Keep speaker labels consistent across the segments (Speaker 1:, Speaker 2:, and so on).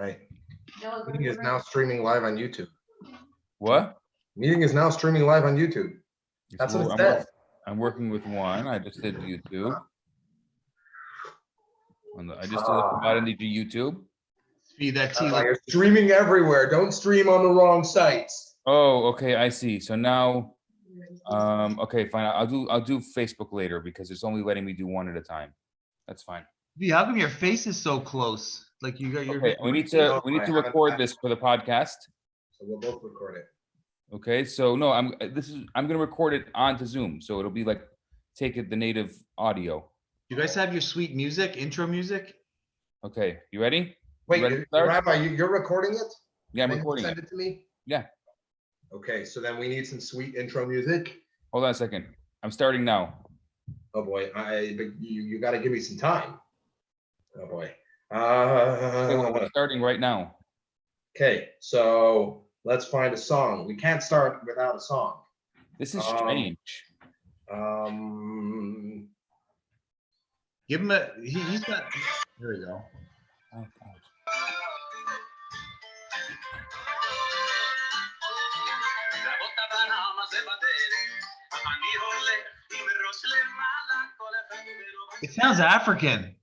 Speaker 1: right. Meeting is now streaming live on YouTube.
Speaker 2: What?
Speaker 1: Meeting is now streaming live on YouTube. That's what it says.
Speaker 2: I'm working with one. I just did YouTube. I just did the YouTube.
Speaker 3: Feed that tea.
Speaker 1: You're streaming everywhere. Don't stream on the wrong sites.
Speaker 2: Oh, okay, I see. So now, okay, fine. I'll do Facebook later because it's only letting me do one at a time. That's fine.
Speaker 3: How come your face is so close? Like you got your.
Speaker 2: Okay, we need to record this for the podcast.
Speaker 1: So we'll both record it.
Speaker 2: Okay, so no, I'm gonna record it onto Zoom, so it'll be like the native audio.
Speaker 3: You guys have your sweet music, intro music?
Speaker 2: Okay, you ready?
Speaker 1: Wait, Rabbi, you're recording it?
Speaker 2: Yeah, I'm recording it.
Speaker 1: Send it to me?
Speaker 2: Yeah.
Speaker 1: Okay, so then we need some sweet intro music.
Speaker 2: Hold on a second. I'm starting now.
Speaker 1: Oh boy, you got to give me some time. Oh boy.
Speaker 2: I'm starting right now.
Speaker 1: Okay, so let's find a song. We can't start without a song.
Speaker 2: This is strange.
Speaker 3: Give him a. He's got. Here we go.
Speaker 2: Oh, God.
Speaker 3: It sounds African.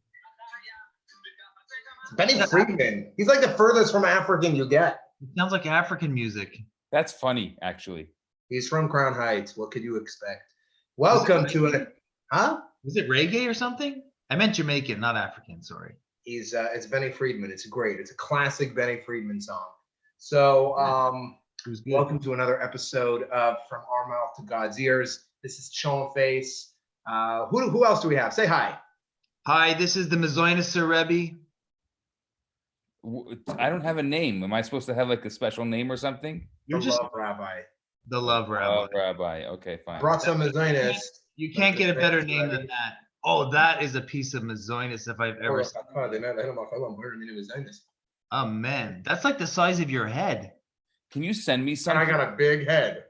Speaker 1: Benny Friedman. He's like the furthest from African you get.
Speaker 3: It sounds like African music.
Speaker 2: That's funny, actually.
Speaker 1: He's from Crown Heights. What could you expect? Welcome to it. Huh?
Speaker 3: Was it reggae or something? I meant Jamaican, not African. Sorry.
Speaker 1: It's Benny Friedman. It's great. It's a classic Benny Friedman song. So, welcome to another episode of From Our Mouth to God's Ears. This is Sean Face. Who else do we have? Say hi.
Speaker 3: Hi, this is the Mazoinus Rebbe.
Speaker 2: I don't have a name. Am I supposed to have like a special name or something?
Speaker 3: You're just
Speaker 1: Love Rabbi.
Speaker 3: The Love Rabbi.
Speaker 2: Love Rabbi. Okay, fine.
Speaker 1: Brought some Mazoinus.
Speaker 3: You can't get a better name than that. Oh, that is a piece of Mazoinus if I've ever seen. Oh man, that's like the size of your head.
Speaker 2: Can you send me something?
Speaker 1: I got a big head.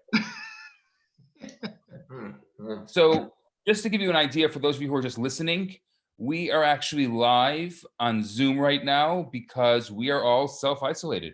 Speaker 2: So, just to give you an idea for those of you who are just listening, we are actually live on Zoom right now because we are all self-isolated.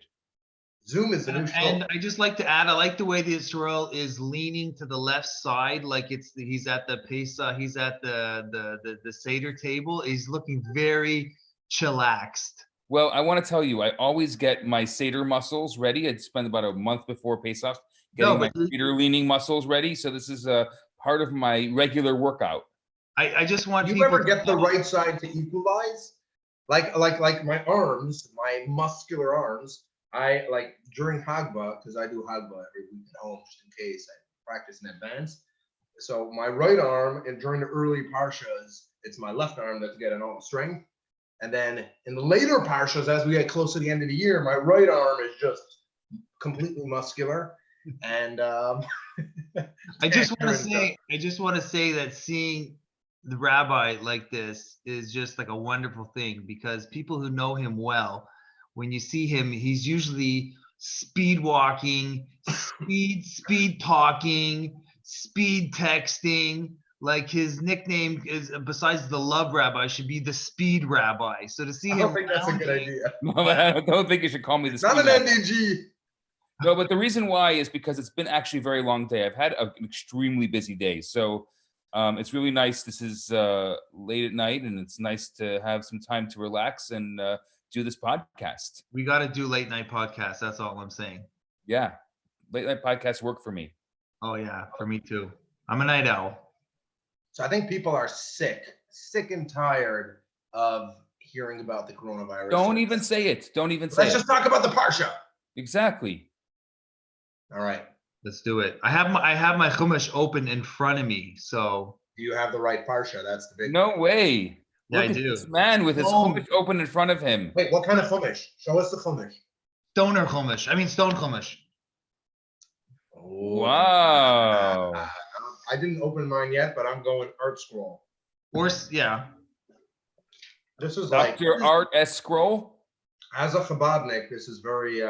Speaker 1: Zoom is the new show.
Speaker 3: And I just like to add, I like the way the Israel is leaning to the left side, like he's at the Pesach, he's at the Seder table. He's looking very chillaxed.
Speaker 2: Well, I want to tell you, I always get my Seder muscles ready. I'd spend about a month before Pesach getting my Seder leaning muscles ready. So this is a part of my regular workout.
Speaker 3: I just want
Speaker 1: you ever get the right side to equalize? Like my arms, my muscular arms. I like during Hagbah, because I do Hagbah every week at home just in case I practice in advance. So my right arm, and during the early parshas, it's my left arm that's getting all the strength. And then in the later parshas, as we get close to the end of the year, my right arm is just completely muscular. And
Speaker 3: I just want to say that seeing the rabbi like this is just like a wonderful thing, because people who know him well, when you see him, he's usually speed walking, speed talking, speed texting. Like his nickname is, besides the Love Rabbi, should be the Speed Rabbi. So to see him,
Speaker 1: I don't think that's a good idea.
Speaker 2: No, I don't think you should call me the Speed
Speaker 1: Not an
Speaker 2: Rabbi.
Speaker 1: NDG.
Speaker 2: No, but the reason why is because it's been actually a very long day. I've had an extremely busy day. So it's really nice. This is late at night, and it's nice to have some time to relax and do this podcast.
Speaker 3: We got to do late night podcasts. That's all I'm saying.
Speaker 2: Yeah. Late night podcasts work for me.
Speaker 3: Oh, yeah. For me, too. I'm a night owl.
Speaker 1: So I think people are sick and tired of hearing about the coronavirus.
Speaker 2: Don't even say it. Don't even say it.
Speaker 1: Let's just talk about the Parsha.
Speaker 2: Exactly.
Speaker 1: All right.
Speaker 3: Let's do it. I have my Chumash open in front of me. So
Speaker 1: do you have the right Parsha? That's the big
Speaker 2: No way.
Speaker 3: Yeah,
Speaker 2: Look
Speaker 3: I
Speaker 2: at
Speaker 3: do.
Speaker 2: this man with his Chumash open in front of him.
Speaker 1: Wait, what kind of Chumash? Show us the Chumash.
Speaker 3: Stoner Chumash. I mean Stone Chumash.
Speaker 1: Oh,
Speaker 2: Wow.
Speaker 1: I didn't open mine yet, but I'm going Art Scroll.
Speaker 3: Or yeah.
Speaker 1: This is like
Speaker 2: Dr. Art S. Scroll.
Speaker 1: As a Chabadnik, this is very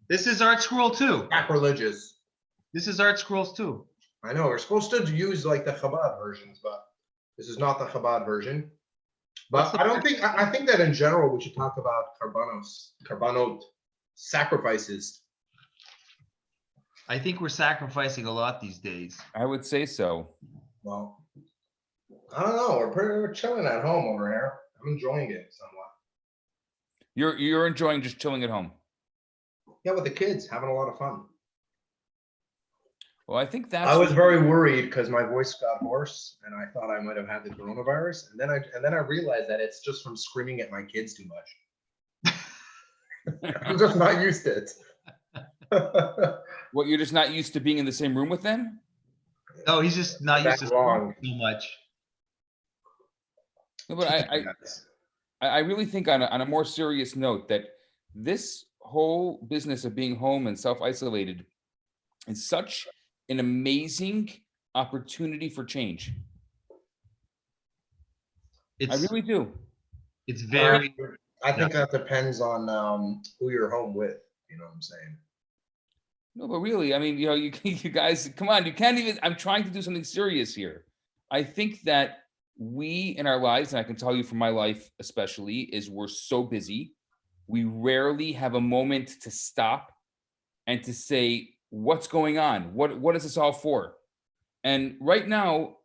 Speaker 3: This is Art Scroll too.
Speaker 1: sacrilegious.
Speaker 3: This is Art Scrolls too.
Speaker 1: I know we're supposed to use like the Chabad versions, but this is not the Chabad version.
Speaker 3: What's
Speaker 1: But
Speaker 3: the
Speaker 1: I don't think, I think that in general, we should talk about carbonate sacrifices.
Speaker 3: I think we're sacrificing a lot these days.
Speaker 2: I would say so.
Speaker 1: Well, I don't know. We're chilling at home over here. I'm enjoying it somewhat.
Speaker 2: You're enjoying just chilling at home.
Speaker 1: Yeah, with the kids, having a lot of fun.
Speaker 2: Well, I think
Speaker 1: I
Speaker 2: that's
Speaker 1: was very worried because my voice got hoarse and I thought I might have had the coronavirus. And then I realized that it's just from screaming at my kids too much. I'm just not used to it.
Speaker 2: what you're just not used to being in the same room with them.
Speaker 3: No, he's just not used
Speaker 1: That
Speaker 3: to
Speaker 1: long.
Speaker 3: so much.
Speaker 2: No, but I really think on a more serious note that this whole business of being home and self-isolated is such an amazing opportunity for change. I
Speaker 3: It's
Speaker 2: really do.
Speaker 3: it's very
Speaker 1: I think that depends on who you're home with. You know what I'm saying?
Speaker 2: No, but really, I mean, you know, you guys, come on, you can't even. I'm trying to do something serious here. I think that we in our lives, and I can tell you from my life especially, is we're so busy. We rarely have a moment to stop and to say, what's going on? What is this all for? And right now,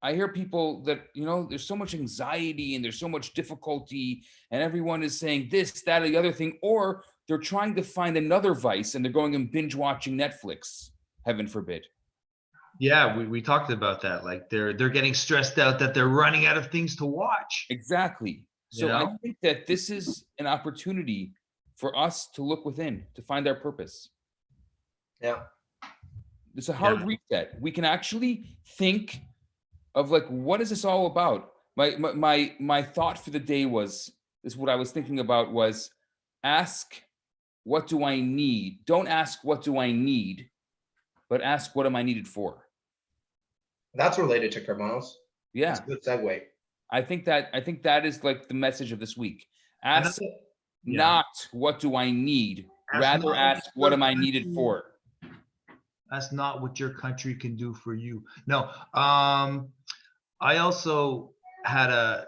Speaker 2: I hear people that, you know, there's so much anxiety and there's so much difficulty, and everyone is saying this, that, or the other thing, or they're trying to find another vice and they're going and binge watching Netflix, heaven forbid.
Speaker 3: Yeah, we talked about that. Like they're getting stressed out that they're running out of things to watch.
Speaker 2: Exactly. So
Speaker 3: You
Speaker 2: I
Speaker 3: know?
Speaker 2: think that this is an opportunity for us to look within, to find our purpose.
Speaker 1: Yeah.
Speaker 2: It's a hard
Speaker 3: Yeah.
Speaker 2: reset. We can actually think of like, what is this all about? My thought for the day was, is what I was thinking about was, ask, what do I need? Don't ask, what do I need? But ask, what am I needed for?
Speaker 1: That's related to Carbonos.
Speaker 2: Yeah,
Speaker 1: That's a good segue.
Speaker 2: I think that is like the message of this week. Ask
Speaker 3: Another- yeah.
Speaker 2: not what do I need,
Speaker 3: Ask
Speaker 2: rather
Speaker 3: not
Speaker 2: ask
Speaker 3: what
Speaker 2: what am I
Speaker 3: country-
Speaker 2: needed for.
Speaker 3: That's not what your country can do for you. No. I also had a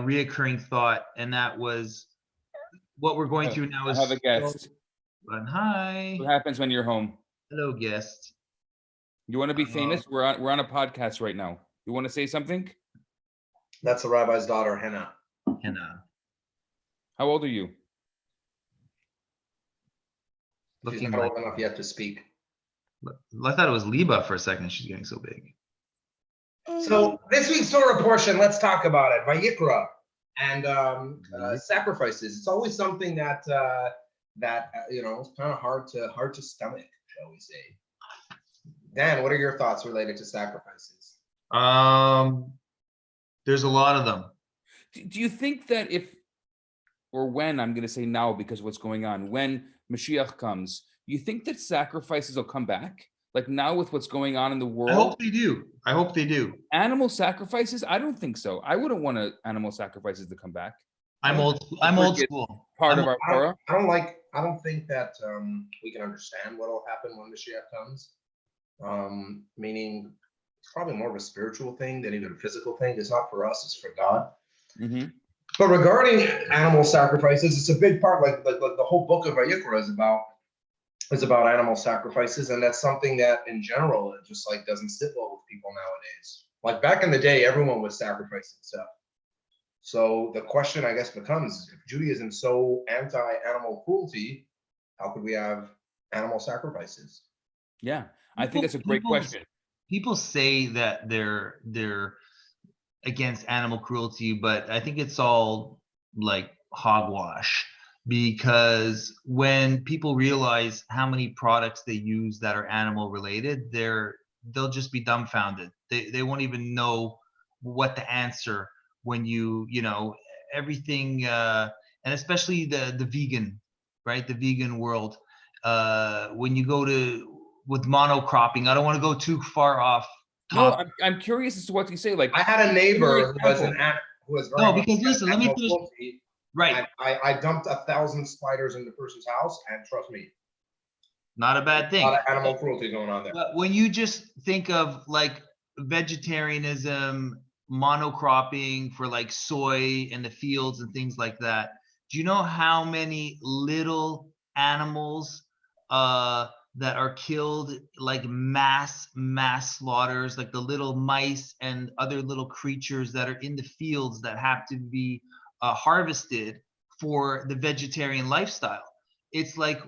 Speaker 3: reoccurring thought, and that was what we're going through now
Speaker 2: I
Speaker 3: is
Speaker 2: have a guest.
Speaker 3: And hi.
Speaker 2: What happens when you're home?
Speaker 3: Hello, guest.
Speaker 2: You want to be famous? We're on a podcast right now. You want to say something?
Speaker 1: That's the rabbi's daughter, Hannah.
Speaker 3: And
Speaker 2: How old are you?
Speaker 1: She's
Speaker 3: looking
Speaker 1: not
Speaker 3: like
Speaker 1: old enough yet to speak.
Speaker 3: I thought it was Liba for a second. She's getting so big.
Speaker 1: So this week's Torah portion, let's talk about it. Vayikra and sacrifices. It's always something that you know, it's kind of hard to stomach, shall we say. Dan, what are your thoughts related to sacrifices?
Speaker 3: There's a lot of them.
Speaker 2: Do you think that if, or when, I'm going to say now because of what's going on, when Mashiach comes, you think that sacrifices will come back? Like now with what's going on in the world?
Speaker 3: I hope they do. I hope they do.
Speaker 2: Animal sacrifices? I don't think so. I wouldn't want animal sacrifices to come back.
Speaker 3: I'm old school.
Speaker 2: Part of our Torah.
Speaker 1: I don't think that we can understand what will happen when Mashiach comes. Meaning it's probably more of a spiritual thing than even a physical thing. It's not for us, it's for God.
Speaker 2: Mm-hmm.
Speaker 1: But regarding animal sacrifices, it's a big part, like the whole book of Vayikra is about animal sacrifices, and that's something that in general it just like doesn't sit well with people nowadays. Like back in the day, everyone was sacrificing stuff. So the question, I guess, becomes, if Judaism is so anti-animal cruelty, how could we have animal sacrifices?
Speaker 2: Yeah, I think that's a great question.
Speaker 3: People say that they're against animal cruelty, but I think it's all like hogwash, because when people realize how many products they use that are animal related, they'll just be dumbfounded. They won't even know what to answer when you know everything, and especially the vegan, right? The vegan world. When you go with monocropping, I don't want to go too far off.
Speaker 2: No, I'm curious as to what you say. Like
Speaker 1: I had a neighbor who was very
Speaker 3: because listen, let me finish.
Speaker 1: cruelty.
Speaker 3: Right,
Speaker 1: I dumped 1,000 spiders in the person's house, and trust me,
Speaker 3: not a bad
Speaker 1: a
Speaker 3: thing.
Speaker 1: lot of animal cruelty going on there.
Speaker 3: But when you just think of like vegetarianism monocropping for like soy in the fields and things like that. Do you know how many little animals that are killed, like mass slaughters, like the little mice and other little creatures that are in the fields that have to be harvested for the vegetarian lifestyle? It's like,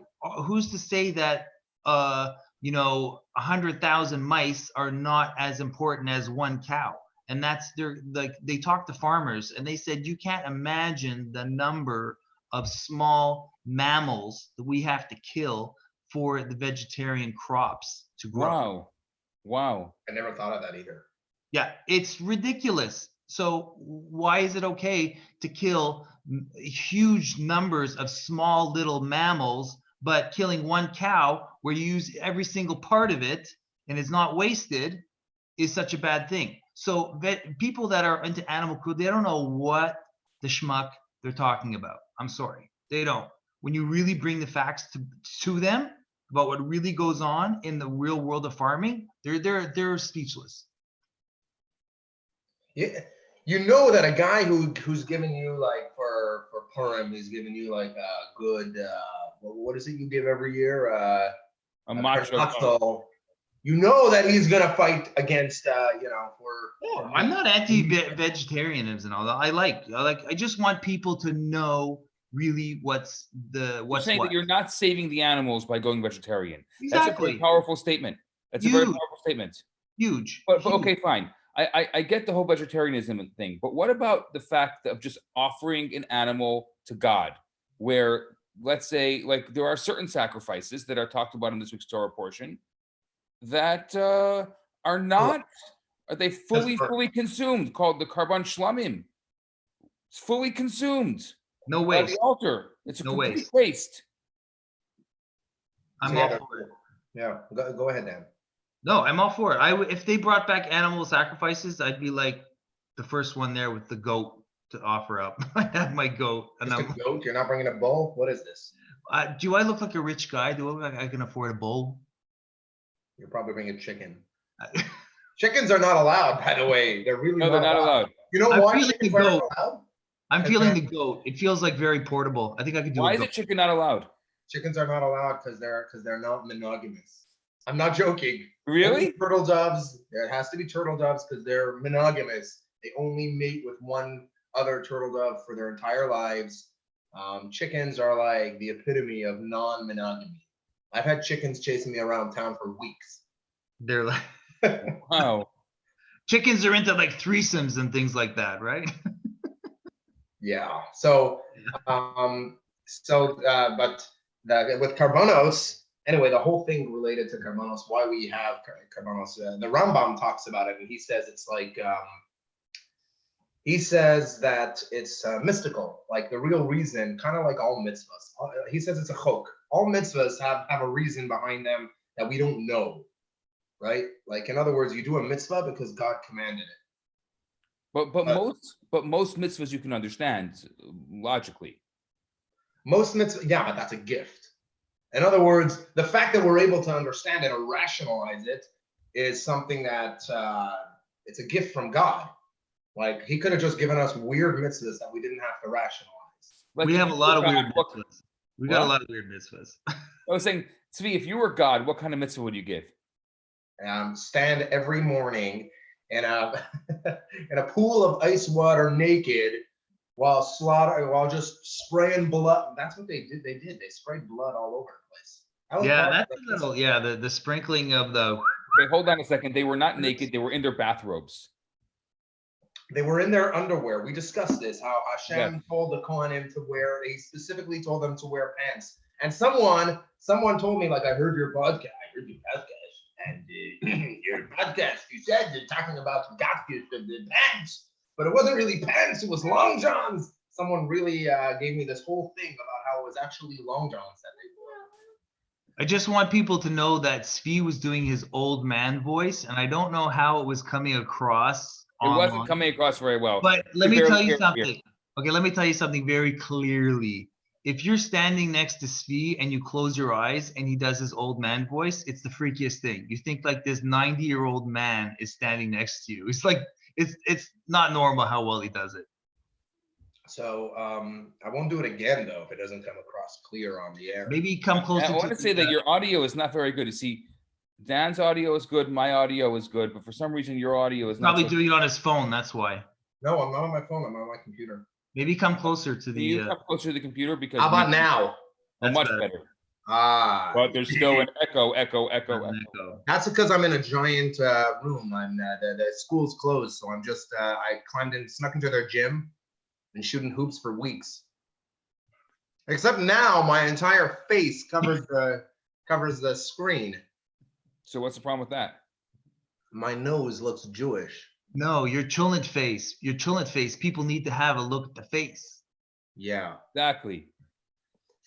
Speaker 3: who's to say that 100,000 mice are not as important as one cow? And that's their, like, they talked to farmers and they said, you can't imagine the number of small mammals that we have to kill for the vegetarian crops to grow.
Speaker 2: Wow.
Speaker 1: I never thought of that either.
Speaker 3: Yeah, it's ridiculous. So why is it okay to kill huge numbers of small little mammals, but killing one cow where you use every single part of it and it's not wasted is such a bad thing? So people that are into animal cruelty, they don't know what the schmuck they're talking about. I'm sorry, they don't. When you really bring the facts to them about what really goes on in the real world of farming, they're speechless.
Speaker 1: Yeah, you know that a guy who's giving you like for Purim, he's giving you like a good what is it you give every year?
Speaker 2: A macho.
Speaker 1: Carnazzo. You know that he's gonna fight against for
Speaker 3: I'm not anti-vegetarianism and all that. I just want people to know really what's
Speaker 2: You're saying
Speaker 3: what.
Speaker 2: that you're not saving the animals by going vegetarian.
Speaker 3: Exactly.
Speaker 2: That's a very powerful statement. That's a very powerful statement.
Speaker 3: Huge.
Speaker 2: But okay, fine. I get the whole vegetarianism thing, but what about the fact of just offering an animal to God, where, let's say, like, there are certain sacrifices that are talked about in this week's Torah portion that are not, are they fully consumed, called the Karban Shlamim. It's fully consumed.
Speaker 3: No
Speaker 2: By
Speaker 3: waste.
Speaker 2: the altar. It's a
Speaker 3: No
Speaker 2: complete waste.
Speaker 3: I'm all for it.
Speaker 1: Yeah, go ahead, Dan.
Speaker 3: No, I'm all for it. If they brought back animal sacrifices, I'd be like the first one there with the goat to offer up. I have my goat. And
Speaker 1: Just a goat? You're not bringing a bull? What is this?
Speaker 3: Do I look like a rich guy? Do I look like I can afford a bull?
Speaker 1: You're probably bringing chicken. Chickens are not allowed, by the way. They're really
Speaker 2: No, they're not allowed.
Speaker 1: You know
Speaker 3: I'm
Speaker 1: why
Speaker 3: feeling
Speaker 1: chickens
Speaker 3: the
Speaker 1: aren't
Speaker 3: goat.
Speaker 1: allowed?
Speaker 3: I'm feeling the goat. It feels like very portable. I think I could do
Speaker 2: Why
Speaker 3: a
Speaker 2: is
Speaker 3: goat.
Speaker 2: a chicken not allowed?
Speaker 1: Chickens are not allowed because they're not monogamous. I'm not joking.
Speaker 2: Really?
Speaker 1: Only turtle doves. There has to be turtle doves because they're monogamous. They only mate with one other turtle dove for their entire lives. Chickens are like the epitome of non-monogamy. I've had chickens chasing me around town for weeks.
Speaker 3: They're like
Speaker 2: Wow.
Speaker 3: chickens are into like threesomes and things like that, right?
Speaker 1: Yeah. So, but with Carbonos, anyway, the whole thing related to Carbonos, why we have Carbonos, the Rambam talks about it, and he says it's like, he says that it's mystical, like the real reason, kind of like all mitzvahs. He says it's a chok. All mitzvahs have a reason behind them that we don't know, right? Like, in other words, you do a mitzvah because God commanded it.
Speaker 2: But most mitzvahs you can understand logically.
Speaker 1: Most mitzvahs, yeah, but that's a gift. In other words, the fact that we're able to understand it or rationalize it is something that it's a gift from God. Like, he could have just given us weird mitzvahs that we didn't have to rationalize.
Speaker 2: Like,
Speaker 3: We
Speaker 2: if
Speaker 3: have a
Speaker 2: you
Speaker 3: lot of
Speaker 2: were
Speaker 3: weird
Speaker 2: God,
Speaker 3: mitzvahs. We got a lot of weird mitzvahs.
Speaker 2: I was saying, Tzvi, if you were God, what kind of mitzvah would you give?
Speaker 1: Stand every morning in a in a pool of ice water naked while just spraying blood. That's what they did. They sprayed blood all over the place.
Speaker 3: Yeah, that's a little, the sprinkling of the.
Speaker 2: Okay, hold on a second. They were not naked. They were in their bathrobes.
Speaker 1: They were in their underwear. We discussed this, how Hashem told the Kohanim to wear, he specifically told them to wear pants. And someone told me, like, I heard your podcast, and your podcast, you said you're talking about the pants, but it wasn't really pants, it was long johns. Someone really gave me this whole thing about how it was actually long johns that they wore.
Speaker 3: I just want people to know that Svi was doing his old man voice, and I don't know how it was coming across.
Speaker 2: It wasn't coming across very well.
Speaker 3: But let me tell you something. Okay, let me tell you something very clearly. If you're standing next to Svi and you close your eyes and he does his old man voice, it's the freakiest thing. You think like this 90-year-old man is standing next to you. It's like it's not normal how well he does it.
Speaker 1: So I won't do it again though if it doesn't come across clear on the air.
Speaker 3: Maybe come
Speaker 2: I
Speaker 3: closer
Speaker 2: want
Speaker 3: to
Speaker 2: to say that your audio is not very good. You see, Dan's audio is good, my audio is good, but for some reason your audio is not.
Speaker 3: probably
Speaker 2: So
Speaker 3: doing it on his phone. That's why.
Speaker 1: No, I'm not on my phone. I'm on my computer.
Speaker 3: Maybe come closer to
Speaker 2: Can you
Speaker 3: the.
Speaker 2: come closer to the computer because
Speaker 1: How about now?
Speaker 2: Oh,
Speaker 3: That's
Speaker 2: much
Speaker 3: better.
Speaker 2: better.
Speaker 1: Ah,
Speaker 2: But there's still an echo, echo, echo, echo.
Speaker 3: Echo.
Speaker 1: that's because I'm in a giant room. I'm the school's closed, so I'm just I climbed in, snuck into their gym, and shooting hoops for weeks. Except now, my entire face covers the screen.
Speaker 2: So what's the problem with that?
Speaker 1: My nose looks Jewish.
Speaker 3: No, your Cholent face. Your Cholent face. People need to have a look at the face.
Speaker 1: Yeah,
Speaker 2: Exactly.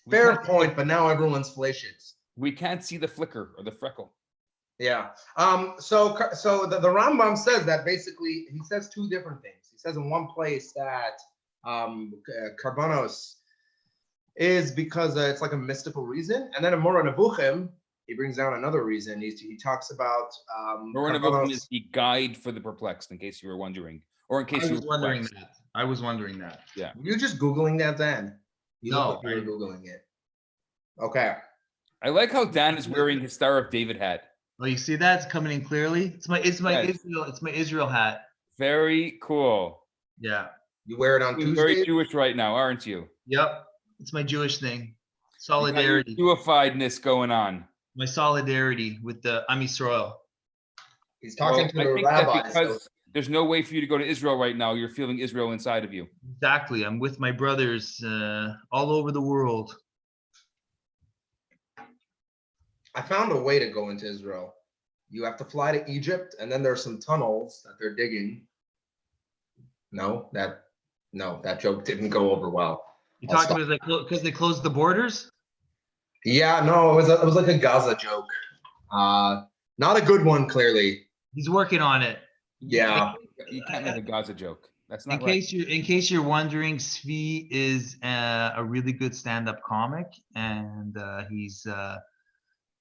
Speaker 2: We
Speaker 1: fair
Speaker 2: can't-
Speaker 1: point. But now everyone's flacious.
Speaker 2: We can't see the flicker or the freckle.
Speaker 1: Yeah. So the Rambam says that basically he says two different things. He says in one place that Karbanos is because it's like a mystical reason, and then in Moreh Nevuchim he brings down another reason. He talks about
Speaker 2: Moreh Nevuchim
Speaker 1: Karbanos.
Speaker 2: is the guide for the perplexed, in case you were wondering, or in case
Speaker 3: I
Speaker 2: you
Speaker 3: was
Speaker 2: were
Speaker 3: wondering
Speaker 2: perplexed.
Speaker 3: that. I was wondering that.
Speaker 1: You're just googling that, then? You
Speaker 3: No,
Speaker 1: look like you were googling it. Okay.
Speaker 2: I like how Dan is wearing his Star of David hat.
Speaker 3: Oh, you see that? It's coming in clearly. It's my
Speaker 2: Yes.
Speaker 3: Israel hat.
Speaker 2: Very cool.
Speaker 3: Yeah.
Speaker 1: You wear it on
Speaker 2: You're very
Speaker 1: Tuesday.
Speaker 2: Jewish right now, aren't you?
Speaker 3: Yep. It's my Jewish thing.
Speaker 2: You got your
Speaker 3: Solidarity.
Speaker 2: Jewifiedness going on.
Speaker 3: My solidarity with the Am Yisrael.
Speaker 1: He's talking
Speaker 2: Well,
Speaker 1: to
Speaker 2: I
Speaker 1: the
Speaker 2: think that
Speaker 1: rabbis. So
Speaker 2: because there's no way for you to go to Israel right now. You're feeling Israel inside of you.
Speaker 3: Exactly. I'm with my brothers all over the world.
Speaker 1: I found a way to go into Israel. You have to fly to Egypt, and then there's some tunnels that they're digging. No, that joke didn't go over well.
Speaker 3: You
Speaker 1: I'll
Speaker 3: talking
Speaker 1: stop.
Speaker 3: about because they closed the borders?
Speaker 1: Yeah, no, it was like a Gaza joke. Not a good one, clearly.
Speaker 3: He's working on it.
Speaker 1: Yeah.
Speaker 2: You can't make a Gaza joke. That's
Speaker 3: In
Speaker 2: not right.
Speaker 3: case you're wondering, Svi is a really good stand-up comic, and he's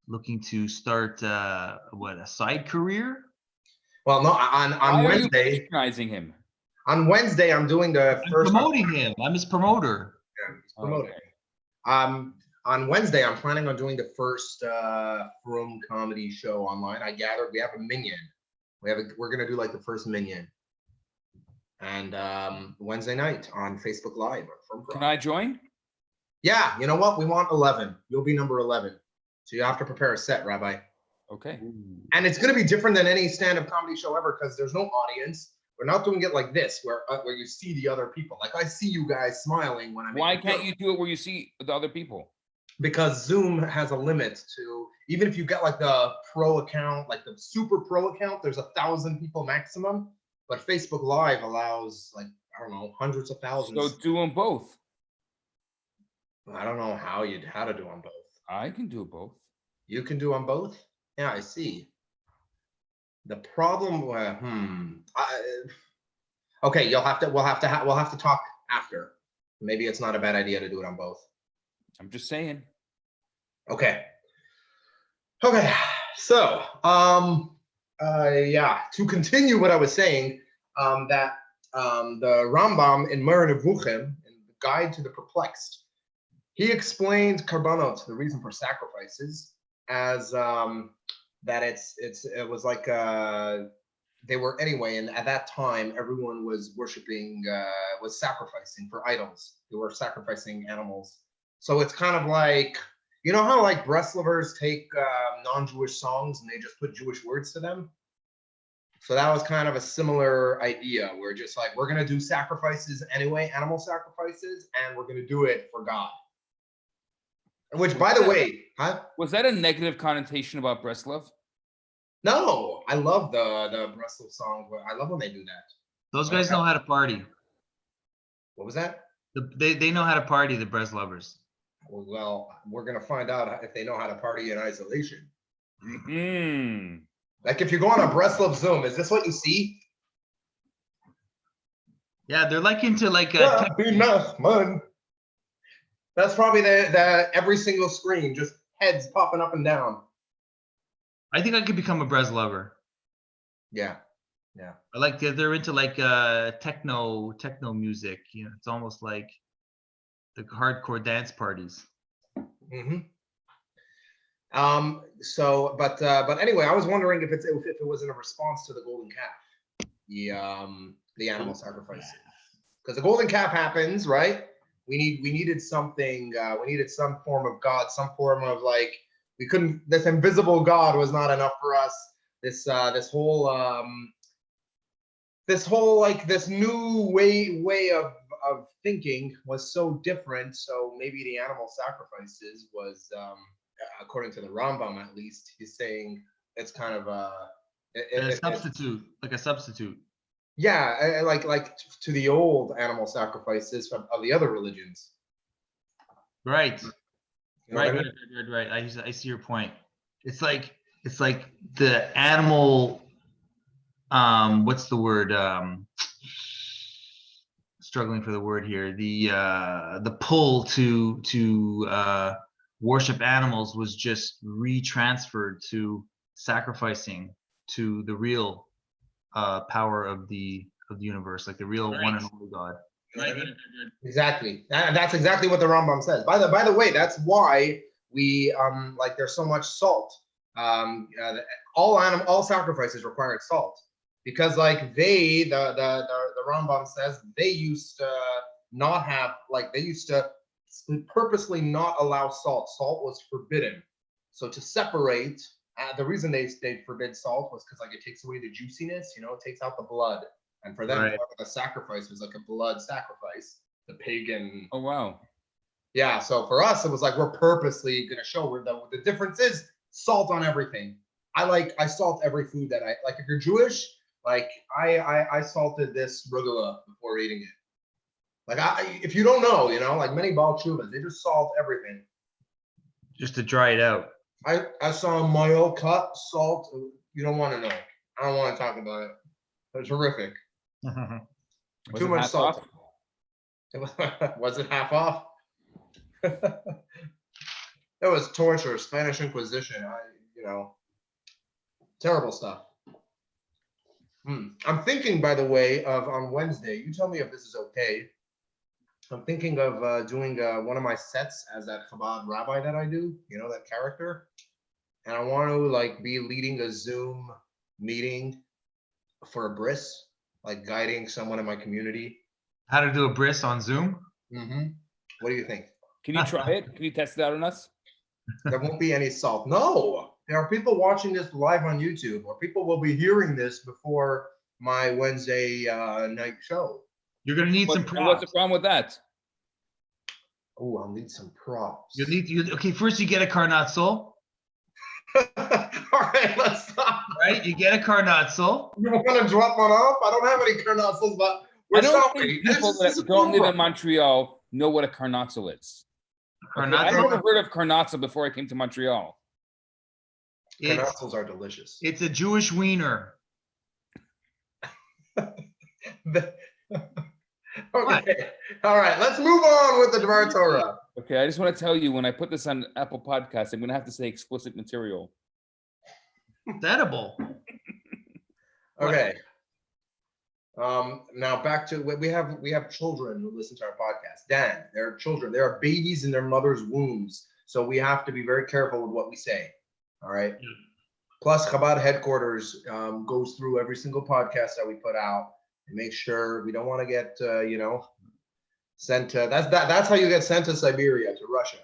Speaker 3: looking to start a side career.
Speaker 1: Well, no,
Speaker 2: Why
Speaker 1: on
Speaker 2: are you
Speaker 1: Wednesday.
Speaker 2: patronizing him?
Speaker 1: On Wednesday, I'm doing the
Speaker 3: I'm
Speaker 1: first.
Speaker 3: promoting him. I'm his promoter.
Speaker 1: Yeah, he's promoting.
Speaker 2: Okay.
Speaker 1: On Wednesday, I'm planning on doing the first From comedy show online. I gathered we have a minion. We're gonna do like the first minion. And Wednesday night on Facebook Live from
Speaker 2: Can I join?
Speaker 1: Yeah, you know what? We want 11. You'll be number 11. So you have to prepare a set, Rabbi.
Speaker 2: Okay.
Speaker 1: And it's going to be different than any stand-up comedy show ever because there's no audience. We're not doing it like this, where you see the other people. Like I see you guys smiling when I make
Speaker 2: Why
Speaker 1: a
Speaker 2: can't
Speaker 1: joke.
Speaker 2: you do it where you see the other people?
Speaker 1: Because Zoom has a limit to, even if you get like the pro account, like the super pro account, there's 1,000 people maximum. But Facebook Live allows like, I don't know, hundreds of thousands.
Speaker 2: So do them both.
Speaker 1: I don't know how to do on both.
Speaker 2: I can do both.
Speaker 1: You can do on both? Yeah, I see. The problem, okay, we'll have to talk after. Maybe it's not a bad idea to do it on both.
Speaker 2: I'm just saying.
Speaker 1: Okay. Okay. So, yeah, to continue what I was saying, that the Rambam in Moreh Nevuchim, in the Guide to the Perplexed, he explained Karbanot, the reason for sacrifices, as that it was like they were anyway, and at that time everyone was worshiping, was sacrificing for idols. They were sacrificing animals. So it's kind of like, you know how like Breslovers take non-Jewish songs and they just put Jewish words to them? So that was kind of a similar idea. We're just like, we're gonna do sacrifices anyway, animal sacrifices, and we're gonna do it for God. Which, by the way, huh?
Speaker 2: Was that a negative connotation about Breslov?
Speaker 1: No, I love the Breslov song. I love when they do that.
Speaker 3: Those guys know how to party.
Speaker 1: What was that?
Speaker 3: They know how to party, the Breslovers.
Speaker 1: Well, we're gonna find out if they know how to party in isolation.
Speaker 2: Mm.
Speaker 1: Like if you go on a Breslov Zoom, is this what you see?
Speaker 3: Yeah, they're like into like
Speaker 1: Yeah, be nice, man. That's probably the every single screen, just heads popping up and down.
Speaker 3: I think I could become a Breslover.
Speaker 1: Yeah. Yeah.
Speaker 3: I like they're into like techno music. You know, it's almost like the hardcore dance parties.
Speaker 1: Mm-hmm. But anyway, I was wondering if it was in a response to the golden calf, the animal sacrifice, because the golden calf happens, right? We needed something. We needed some form of God, some form of like we couldn't. This invisible God was not enough for us. This like this new way of thinking was so different. So maybe the animal sacrifices was, according to the Rambam at least, he's saying it's kind of
Speaker 3: A substitute, like a substitute.
Speaker 1: yeah, like to the old animal sacrifices of the other religions.
Speaker 3: Right.
Speaker 1: You know what I
Speaker 3: Right,
Speaker 1: mean?
Speaker 3: right. I see your point. It's like the animal. What's the word? Struggling for the word here. The pull to worship animals was just retransferred to sacrificing to the real power of the universe, like the real one and only God.
Speaker 1: Right. Exactly. That's exactly what the Rambam says. By the way, that's why we like there's so much salt. All sacrifices required salt because like the Rambam says they used to not have like they used to purposely not allow salt. Salt was forbidden. So to separate, the reason they forbid salt was because like it takes away the juiciness. You know, it takes out the blood. And for them,
Speaker 3: Right.
Speaker 1: the sacrifice was like a blood sacrifice, the pagan.
Speaker 2: Oh wow.
Speaker 1: Yeah, so for us, it was like we're purposely gonna show where the difference is salt on everything. I salt every food that I like. If you're Jewish, like I salted this rugula before eating it. Like if you don't know, you know, like many Baal Teshuvas, they just salt everything.
Speaker 3: Just to dry it out.
Speaker 1: I saw mayo cut salt. You don't want to know. I don't want to talk about it. It's horrific.
Speaker 2: Was
Speaker 1: Too
Speaker 2: it
Speaker 1: much
Speaker 2: half
Speaker 1: salt.
Speaker 2: off?
Speaker 1: Was it half off? It was torture, Spanish Inquisition. Terrible stuff. I'm thinking, by the way, of on Wednesday. You tell me if this is okay. I'm thinking of doing one of my sets as that Chabad rabbi that I do. You know, that character. And I want to like be leading a Zoom meeting for a bris, like guiding someone in my community.
Speaker 3: How to do a bris on Zoom?
Speaker 1: What do you think?
Speaker 2: Can you try it? Can you test it out on us?
Speaker 1: There won't be any salt. No, there are people watching this live on YouTube, or people will be hearing this before my Wednesday night show.
Speaker 3: You're gonna need some
Speaker 2: What's
Speaker 3: props.
Speaker 2: the problem with that?
Speaker 1: Oh, I'll need some props.
Speaker 3: Okay, first you get a Karnat Soul.
Speaker 1: All right, let's stop.
Speaker 3: Right? You get a Karnat Soul.
Speaker 1: You want to drop one off? I don't have any carnotzels, but we're
Speaker 2: I don't
Speaker 1: sorry.
Speaker 2: think people that don't live in Montreal know what a carnotzel is. Okay, I never heard of carnotzel before I came to Montreal.
Speaker 1: Carnotzels are delicious.
Speaker 3: It's a Jewish wiener.
Speaker 1: Okay. All right, let's move on with the Dvar Torah.
Speaker 2: Okay, I just want to tell you, when I put this on Apple Podcasts, I'm going to have to say explicit material.
Speaker 3: It's edible.
Speaker 1: Okay. Now back to we have children who listen to our podcast. Dan, they're children. They are babies in their mother's wombs. So we have to be very careful with what we say. All right. Yeah. Plus, Chabad headquarters goes through every single podcast that we put out and make sure we don't want to get sent to that's how you get sent to Siberia, to Russia.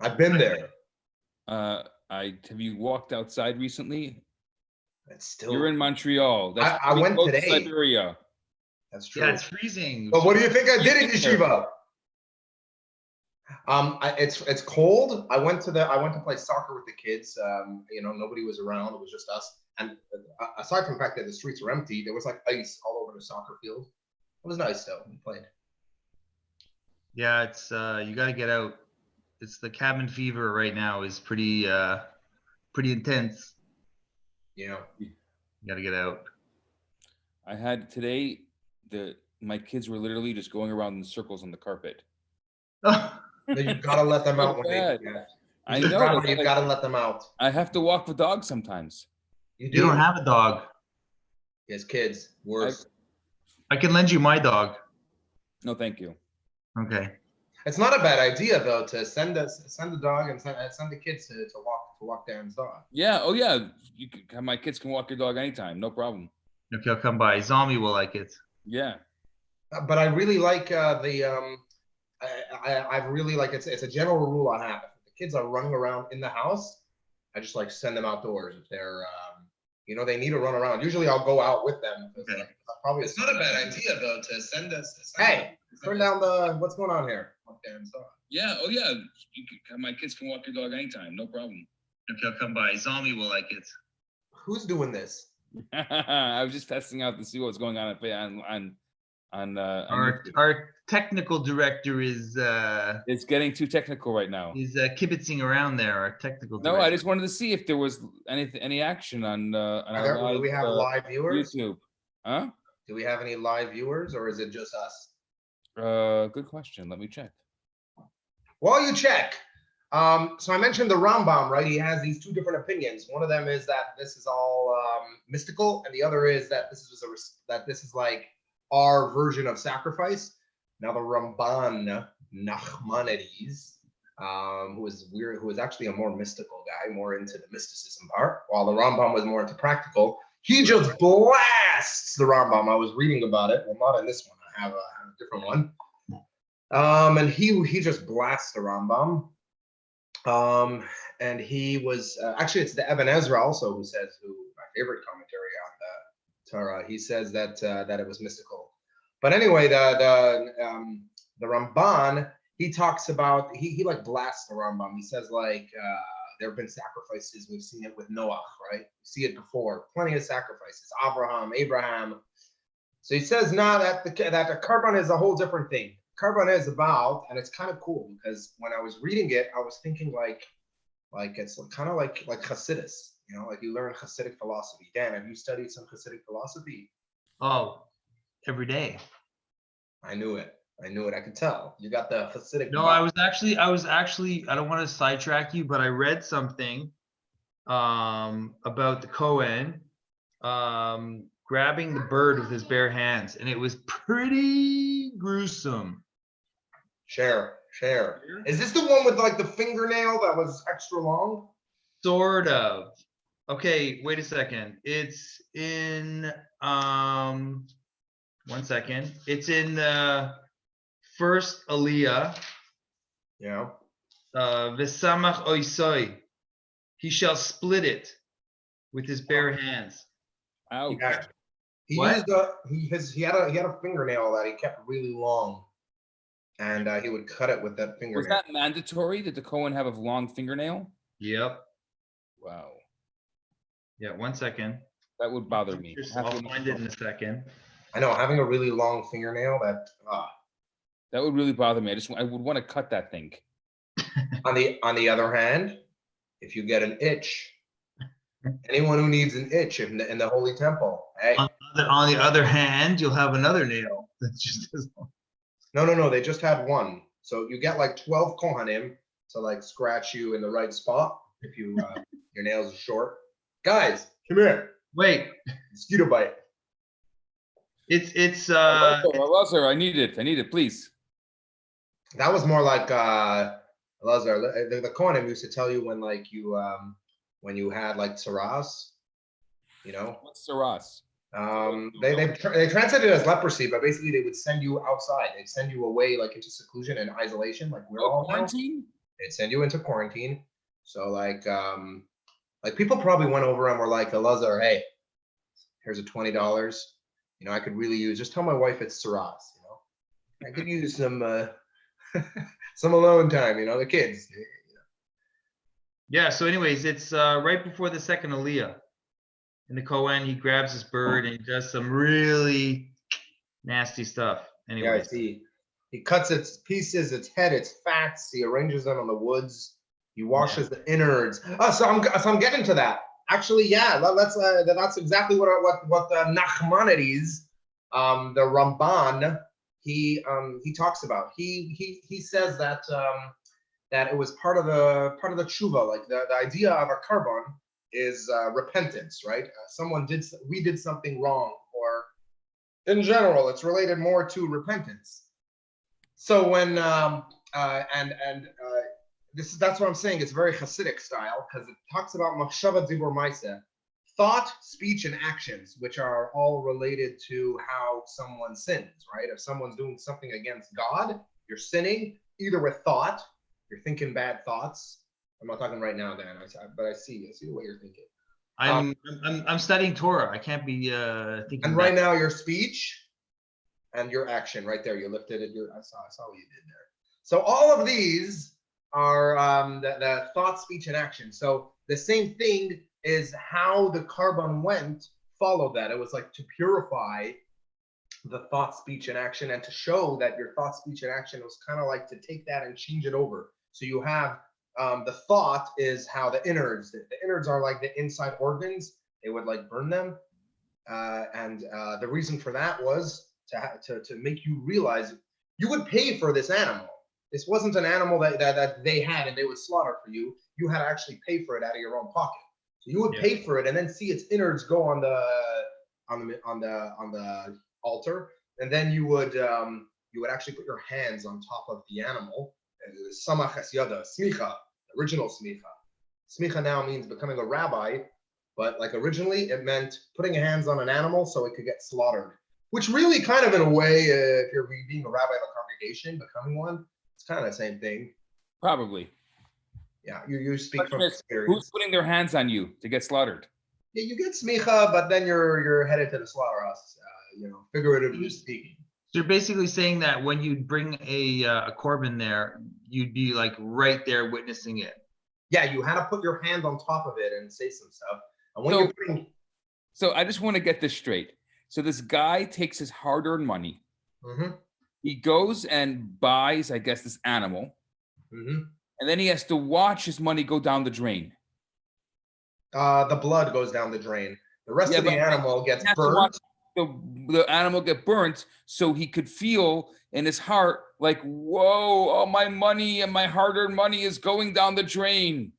Speaker 1: I've been there.
Speaker 2: Have you walked outside recently?
Speaker 1: It's still.
Speaker 2: You're in Montreal.
Speaker 1: That's I went today.
Speaker 2: To Siberia.
Speaker 1: That's true.
Speaker 3: Yeah, it's freezing.
Speaker 1: But what do you think I did in yeshiva? It's cold. I went to play soccer with the kids. Nobody was around. It was just us. And aside from the fact that the streets were empty, there was like ice all over the soccer field. It was nice though. We played.
Speaker 3: Yeah, it's you got to get out. It's the cabin fever right now is pretty intense.
Speaker 1: Yeah,
Speaker 3: you got to get out.
Speaker 2: I had today. My kids were literally just going around in circles on the carpet.
Speaker 1: You gotta let them out when they. Yeah.
Speaker 2: I know.
Speaker 1: You gotta let them out.
Speaker 2: I have to walk the dog sometimes.
Speaker 3: You don't have a dog.
Speaker 1: He has kids. Worse.
Speaker 3: I can lend you my dog.
Speaker 2: No, thank you.
Speaker 3: Okay.
Speaker 1: It's not a bad idea though to send the dog and send the kids to walk Dan's dog.
Speaker 2: Yeah. Oh, yeah. You can, my kids can walk your dog anytime. No problem.
Speaker 3: Okay, I'll come by. Zombie will like it.
Speaker 2: Yeah.
Speaker 1: But I really like I really like it's a general rule I have. If the kids are running around in the house, I just like send them outdoors if they're they need to run around. Usually I'll go out with them.
Speaker 3: Okay.
Speaker 1: Probably it's not a bad idea though to send us. Hey, turn down the what's going on here?
Speaker 2: Yeah. Oh, yeah. You can, my kids can walk your dog anytime. No problem.
Speaker 3: Okay, I'll come by. Zombie will like it.
Speaker 1: Who's doing this?
Speaker 2: I was just testing out to see what's going on on
Speaker 3: Our technical director is
Speaker 2: It's getting too technical right now.
Speaker 3: kibitzing around there. Our technical
Speaker 2: No,
Speaker 3: director.
Speaker 2: I just wanted to see if there was any action on our
Speaker 1: Do we have live viewers?
Speaker 2: YouTube. Huh?
Speaker 1: Do we have any live viewers or is it just us?
Speaker 2: Good question. Let me check.
Speaker 1: While you check, so I mentioned the Rambam, right? He has these two different opinions. One of them is that this is all mystical, and the other is that this is like our version of sacrifice. Now the Ramban Nachmanides, who is actually a more mystical guy, more into the mysticism part, while the Rambam was more into practical. He just blasts the Rambam. I was reading about it. Well, not in this one. I have a different one. And he just blasts the Rambam. And he was actually it's the Ibn Ezra also who says my favorite commentary on the Torah. He says that it was mystical. But anyway, the Ramban, he talks about he like blasts the Rambam. He says like there have been sacrifices. We've seen it with Noah, right? We see it before. Plenty of sacrifices. Abraham. So he says now that the Karban is a whole different thing. Karban is about, and it's kind of cool because when I was reading it, I was thinking like it's kind of like Hasidus, like you learn Hasidic philosophy. Dan, have you studied some Hasidic philosophy?
Speaker 3: Oh, every day.
Speaker 1: I knew it. I could tell. You got the Hasidic.
Speaker 3: No, I was actually, I don't want to sidetrack you, but I read something about the Cohen grabbing the bird with his bare hands, and it was pretty gruesome.
Speaker 1: Share. Is this the one with like the fingernail that was extra long?
Speaker 3: Sort of. Okay, wait a second. It's in one second. It's in the first Aliyah.
Speaker 1: Yeah.
Speaker 3: V'samach oisoi. He shall split it with his bare hands.
Speaker 2: Ouch.
Speaker 1: Yeah. He
Speaker 3: What?
Speaker 1: used he had a fingernail that he kept really long, and he would cut it with that fingernail.
Speaker 2: Was that mandatory? Did the Cohen have a long fingernail?
Speaker 3: Yep.
Speaker 2: Wow.
Speaker 3: Yeah, 1 second.
Speaker 2: That would bother me.
Speaker 3: I'll find it in a second.
Speaker 1: I know, having a really long fingernail
Speaker 2: That would really bother me. I would want to cut that thing.
Speaker 1: On the other hand, if you get an itch, anyone who needs an itch in the Holy Temple, hey.
Speaker 3: On the other hand, you'll have another nail that's just as long.
Speaker 1: No, they just had one. So you get like 12 Kohanim to like scratch you in the right spot if you your nails are short. Guys, come here.
Speaker 3: Wait,
Speaker 1: Mosquito bite.
Speaker 3: it's
Speaker 2: Lazar, I need it, please.
Speaker 1: That was more like Lazar. The Kohanim used to tell you when like you when you had like tsaras,
Speaker 2: What's Saras?
Speaker 1: They translated it as leprosy, but basically they would send you outside. They'd send you away like into seclusion and isolation, like we're all now.
Speaker 2: Quarantine?
Speaker 1: They'd send you into quarantine. So like people probably went over and were like, Lazar, hey, here's a $20. I could really use. Just tell my wife it's tsaras. I could use some some alone time. The kids.
Speaker 3: yeah. So, anyways, it's right before the second Aliyah. And the Kohen, he grabs his bird and he does some really nasty stuff.
Speaker 1: Yeah, I
Speaker 3: Anyways,
Speaker 1: see. He cuts its pieces, its head, its fats. He arranges them on the woods. He washes the innards. So I'm getting to that. Actually, yeah, that's exactly what the Nachmanides, the Ramban, he talks about. He says that that it was part of the tshuva, like the idea of a karban is repentance, right? We did something wrong, or in general, it's related more to repentance. So when that's what I'm saying. It's very Hasidic style because it talks about machshava dibur ma'aseh, thought, speech, and actions, which are all related to how someone sins, right? If someone's doing something against God, you're sinning either with thought, you're thinking bad thoughts. I'm not talking right now, Dan, but I see the way you're thinking.
Speaker 3: I'm studying Torah. I can't be thinking.
Speaker 1: And right now, your speech and your action, right there, you lifted it. I saw what you did there. So all of these are the thought, speech, and action. So the same thing is how the carbon went. Followed that. It was like to purify the thought, speech, and action, and to show that your thought, speech, and action was kind of like to take that and change it over. So you have the thought is how the innards are like the inside organs. They would like burn them, and the reason for that was to make you realize you would pay for this animal. This wasn't an animal that they had and they would slaughter for you. You had to actually pay for it out of your own pocket. So you would pay for it and then see its innards go on the altar, and then you would actually put your hands on top of the animal. Samach hasyada, smicha, original smicha. Smicha now means becoming a rabbi, but like originally it meant putting your hands on an animal so it could get slaughtered. Which really kind of in a way, if you're being a rabbi of a congregation, becoming one, it's kind of the same thing.
Speaker 2: Probably.
Speaker 1: Yeah, you speak from experience.
Speaker 2: Who's putting their hands on you to get slaughtered?
Speaker 1: Yeah, you get smicha, but then you're headed to the slaughterhouse, figuratively speaking.
Speaker 3: So you're basically saying that when you bring a korban there, you'd be like right there witnessing it.
Speaker 1: Yeah, you had to put your hand on top of it and say some stuff. And when
Speaker 2: so I just want to get this straight. So this guy takes his hard-earned money.
Speaker 1: Mm-hmm.
Speaker 2: He goes and buys, I guess, this animal.
Speaker 1: Mm-hmm.
Speaker 2: And then he has to watch his money go down the drain.
Speaker 1: The blood goes down the drain. The rest of the animal gets burnt.
Speaker 2: The animal get burnt so he could feel in his heart like, whoa, all my money and my hard-earned money is going down the drain.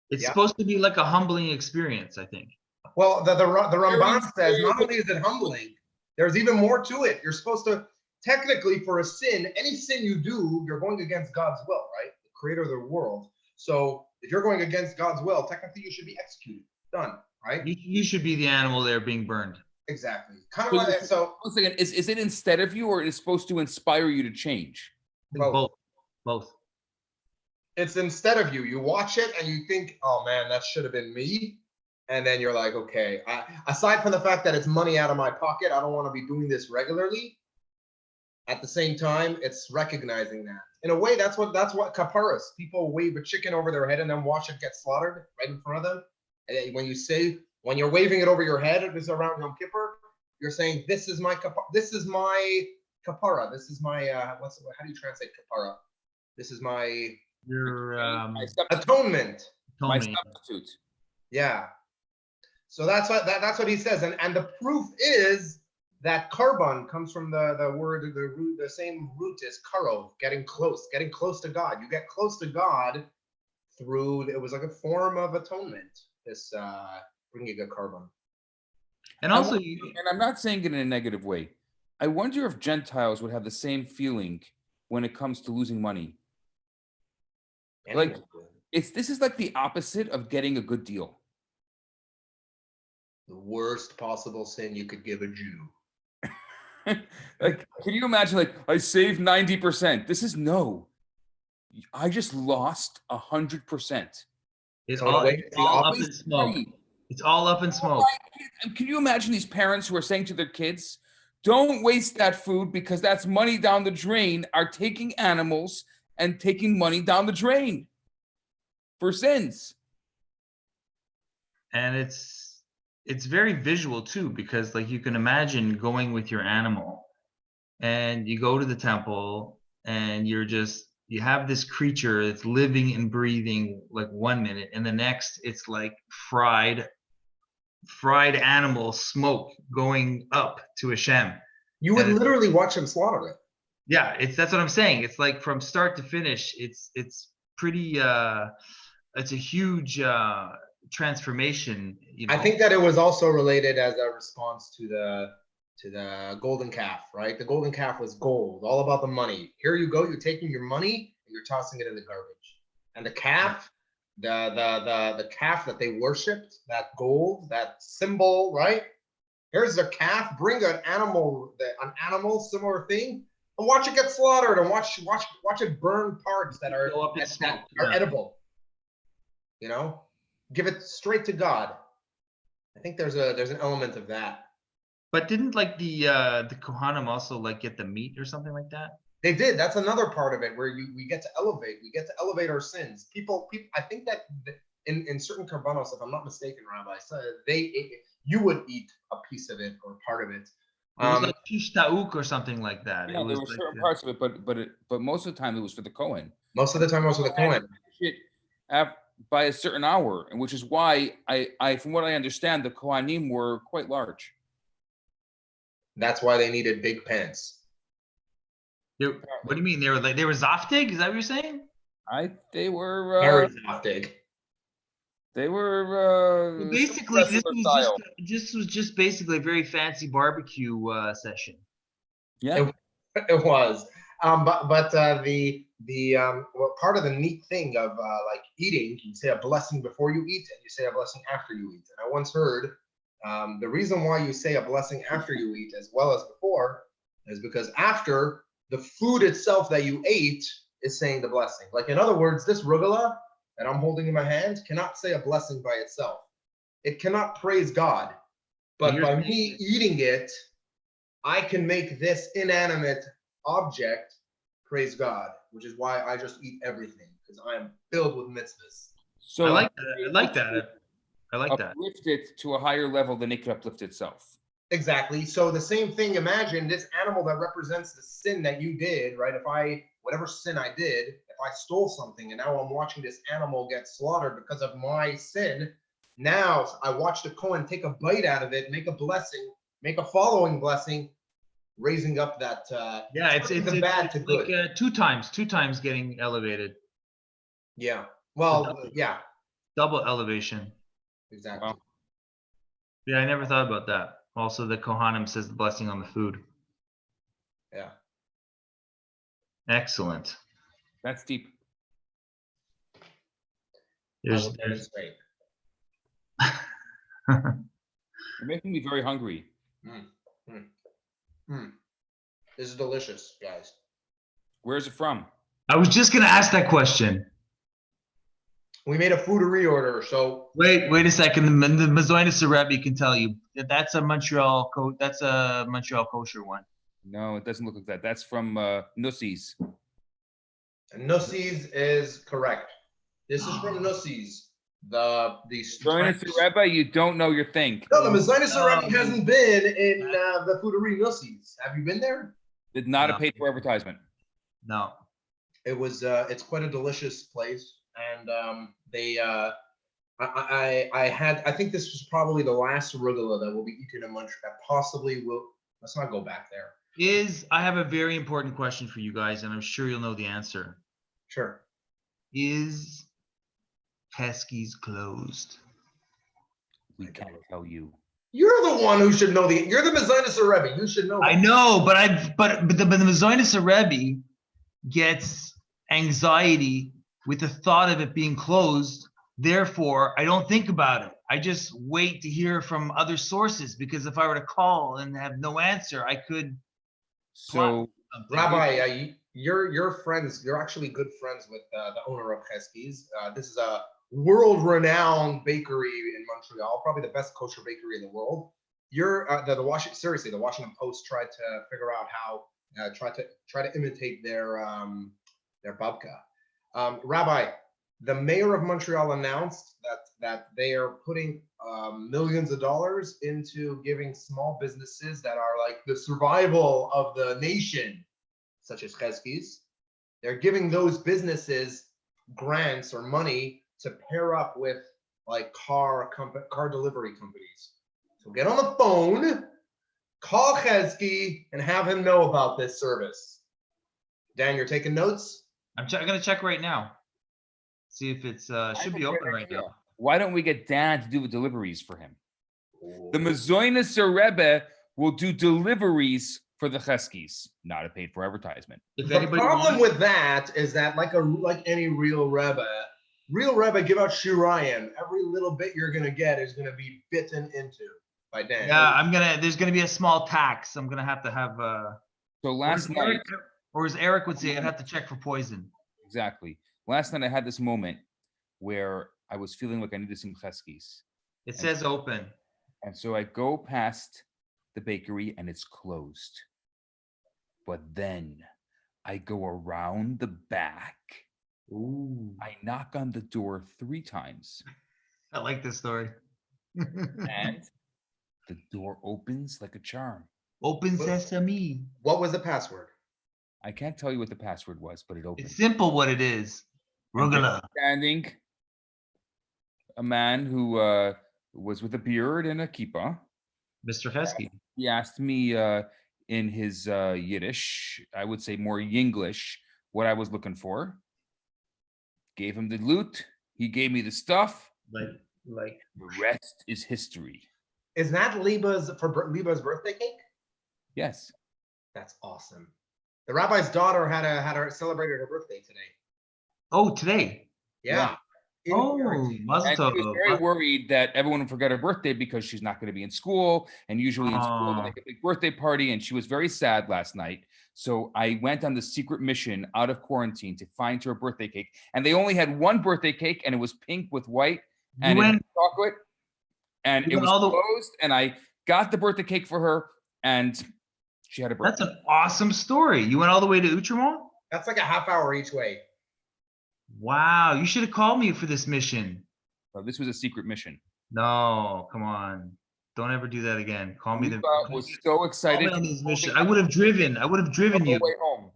Speaker 3: It's supposed to be like a humbling experience, I think.
Speaker 1: Well, the Ramban says not only is it humbling, there's even more to it. You're supposed to, technically for a sin, any sin you do, you're going against God's will, right? The creator of the world. So if you're going against God's will, technically you should be executed. Done, right?
Speaker 3: You should be the animal there being burned.
Speaker 1: Exactly. Kind of like so.
Speaker 2: Once again, is it instead of you, or is it supposed to inspire you to change?
Speaker 3: Both.
Speaker 1: It's instead of you. You watch it and you think, oh man, that should have been me. And then you're like, okay, aside from the fact that it's money out of my pocket, I don't want to be doing this regularly. At the same time, it's recognizing that. In a way, that's what kaparas. People wave a chicken over their head and then watch it get slaughtered right in front of them. And when you're waving it over your head, it is around Yom Kippur, you're saying, this is my kapara. This is my kapara. This is my how do you translate kapara? This is my atonement.
Speaker 2: My substitute.
Speaker 1: Yeah. So that's what he says, and the proof is that carbon comes from the word, the root, the same root as karov, getting close to God. You get close to God through, it was like a form of atonement. This bringing a carbon.
Speaker 3: And also,
Speaker 2: and I'm not saying it in a negative way. I wonder if Gentiles would have the same feeling when it comes to losing money. Like this is like the opposite of getting a good deal.
Speaker 1: The worst possible sin you could give a Jew.
Speaker 2: Like, can you imagine? Like, I saved 90%. This is I just lost 100%.
Speaker 3: It's all up in smoke. It's all up in smoke.
Speaker 2: Can you imagine these parents who are saying to their kids, don't waste that food because that's money down the drain, are taking animals and taking money down the drain for sins.
Speaker 3: And it's very visual too, because like you can imagine going with your animal and you go to the temple and you have this creature that's living and breathing like 1 minute, and the next it's like fried animal smoke going up to Hashem.
Speaker 1: You would literally watch him slaughter it.
Speaker 3: Yeah, that's what I'm saying. It's like from start to finish, it's pretty it's a huge transformation, you know.
Speaker 1: I think that it was also related as a response to the golden calf, right? The golden calf was gold, all about the money. Here you go, you're taking your money and you're tossing it in the garbage. And the calf, the calf that they worshipped, that gold, that symbol, right? Here's the calf. Bring an animal, similar thing, and watch it get slaughtered, and watch it burn parts that are
Speaker 3: Go up in
Speaker 1: that
Speaker 3: smoke,
Speaker 1: are
Speaker 3: yeah.
Speaker 1: edible. You know, give it straight to God. I think there's an element of that.
Speaker 3: But didn't like the Kohanim also like get the meat or something like that?
Speaker 1: They did. That's another part of it where we get to elevate. We get to elevate our sins. People. I think that in certain karbanos, if I'm not mistaken, Rabbi, so you would eat a piece of it or part of it.
Speaker 3: It was like shish tauk or something like that.
Speaker 2: Yeah,
Speaker 3: It
Speaker 2: there
Speaker 3: was
Speaker 2: were
Speaker 3: like
Speaker 2: certain parts of it, but most of the time it was for the Cohen.
Speaker 1: Most of the time, most of the Kohen.
Speaker 2: Shit, by a certain hour, and which is why I from what I understand, the Kohanim were quite large.
Speaker 1: That's why they needed big pants.
Speaker 3: What do you mean? They were zaftig? Is that what you're saying?
Speaker 2: They were
Speaker 1: Very big.
Speaker 2: they were
Speaker 3: Well, basically, this
Speaker 2: wrestler style.
Speaker 3: was just basically a very fancy barbecue session.
Speaker 2: Yeah.
Speaker 1: It was. But well, part of the neat thing of like eating, you say a blessing before you eat, and you say a blessing after you eat. And I once heard the reason why you say a blessing after you eat as well as before is because after the food itself that you ate is saying the blessing. Like in other words, this rugula that I'm holding in my hand cannot say a blessing by itself. It cannot praise God. But by me eating it, I can make this inanimate object praise God, which is why I just eat everything, because I am filled with mitzvahs.
Speaker 2: So
Speaker 3: I like that. I like that.
Speaker 2: Uplift it to a higher level than it could uplift itself.
Speaker 1: Exactly. So the same thing, imagine this animal that represents the sin that you did, right? Whatever sin I did, if I stole something and now I'm watching this animal get slaughtered because of my sin, now I watch the Kohen take a bite out of it, make a blessing, make a following blessing, raising up that
Speaker 3: Yeah, it's
Speaker 1: the bad to good.
Speaker 3: like two times getting elevated.
Speaker 1: Yeah. Well, yeah,
Speaker 3: Double elevation.
Speaker 1: exactly.
Speaker 2: Wow.
Speaker 3: Yeah, I never thought about that. Also, the Kohanim says the blessing on the food.
Speaker 1: Yeah.
Speaker 3: Excellent.
Speaker 2: That's deep.
Speaker 1: I will demonstrate.
Speaker 2: You're making me very hungry.
Speaker 1: This is delicious, guys.
Speaker 2: Where's it from?
Speaker 3: I was just gonna ask that question.
Speaker 1: We made a food reorder, so
Speaker 3: Wait a second. The Mazoinus Rebbe can tell you that's a Montreal kosher one.
Speaker 2: No, it doesn't look like that. That's from Nussi's.
Speaker 1: Nussi's is correct. This is from Nussi's. The
Speaker 2: Mazoinus Rebbe, you don't know your thing.
Speaker 1: No, the Mazoinus Rebbe hasn't been in the Foodery Nussi's. Have you been there?
Speaker 2: Did not
Speaker 3: No.
Speaker 2: a paid for advertisement.
Speaker 3: No.
Speaker 1: It was. It's quite a delicious place, and I think this was probably the last arugula that will be eaten in Montreal. That possibly will. Let's not go back there.
Speaker 3: I have a very important question for you guys, and I'm sure you'll know the answer.
Speaker 1: Sure.
Speaker 3: Is Pesky's closed?
Speaker 2: We can't tell you.
Speaker 1: You're the one who should know You're the Mazoinus Rebbe. You should know.
Speaker 3: I know, but the Mazoinus Rebbe gets anxiety with the thought of it being closed. Therefore, I don't think about it. I just wait to hear from other sources, because if I were to call and have no answer, I could.
Speaker 2: So,
Speaker 1: Rabbi, you're friends. You're actually good friends with the owner of Chesky's. This is a world-renowned bakery in Montreal, probably the best kosher bakery in the world. The Washington Post tried to figure out how try to imitate their babka. Rabbi, the mayor of Montreal announced that they are putting millions of dollars into giving small businesses that are like the survival of the nation, such as Chesky's. They're giving those businesses grants or money to pair up with like car delivery companies. So get on the phone, call Chesky, and have him know about this service. Dan, you're taking notes?
Speaker 3: I'm gonna check right now. See if it's should be open right now.
Speaker 2: Why don't we get Dan to do the deliveries for him? The Mazoinasser Rebbe will do deliveries for the Cheskis, not a paid for advertisement.
Speaker 3: If
Speaker 1: The
Speaker 3: anybody
Speaker 1: problem
Speaker 3: wants,
Speaker 1: with that is that like any real Rebbe give out Shirayim. Every little bit you're gonna get is gonna be bitten into by Dan.
Speaker 3: yeah, there's gonna be a small tax. I'm gonna have,
Speaker 2: So
Speaker 3: or
Speaker 2: last
Speaker 3: as
Speaker 2: night,
Speaker 3: Eric, or as Eric would say, I'd have to check for poison.
Speaker 2: exactly. Last night I had this moment where I was feeling like I needed some Cheskis.
Speaker 3: It says open.
Speaker 2: And so I go past the bakery and it's closed. But then I go around the back.
Speaker 3: Ooh,
Speaker 2: I knock on the door 3 times
Speaker 3: I like this story.
Speaker 2: and the door opens like a charm.
Speaker 3: Open sesame.
Speaker 1: What was the password?
Speaker 2: I can't tell you what the password was, but it opened.
Speaker 3: It's simple what it is.
Speaker 2: And there
Speaker 3: Rugula.
Speaker 2: standing a man who was with a beard and a kippah.
Speaker 3: Mr. Heskey.
Speaker 2: He asked me in his Yiddish, I would say more Yinglish, what I was looking for. Gave him the loot. He gave me the stuff.
Speaker 3: Like
Speaker 2: The rest is history.
Speaker 1: Is that Liba's birthday cake?
Speaker 2: Yes.
Speaker 1: That's awesome. The rabbi's daughter had celebrated her birthday today.
Speaker 3: Oh, today.
Speaker 1: Yeah. In
Speaker 3: Oh,
Speaker 1: quarantine.
Speaker 3: Mazel
Speaker 2: And she was
Speaker 3: tov.
Speaker 2: very worried that everyone would forget her birthday because she's not going to be in school. And usually in school, they
Speaker 3: Ah.
Speaker 2: make a big birthday party. And she was very sad last night. So I went on the secret mission out of quarantine to find her a birthday cake. And they only had one birthday cake, and it was pink with white and it had
Speaker 3: went-
Speaker 2: chocolate. And
Speaker 3: you
Speaker 2: it
Speaker 3: went
Speaker 2: was
Speaker 3: all the-
Speaker 2: closed. And I got the birthday cake for her, and she had a birthday.
Speaker 3: That's an awesome story. You went all the way to Outremont?
Speaker 1: That's like a half hour each way.
Speaker 3: Wow, you should have called me for this mission.
Speaker 2: So this was a secret mission.
Speaker 3: No, come on. Don't ever do that again. Call me
Speaker 2: Luca
Speaker 3: the
Speaker 2: was so
Speaker 3: call
Speaker 2: excited.
Speaker 3: me on this mission. I would have driven
Speaker 2: the
Speaker 3: you.
Speaker 2: way home.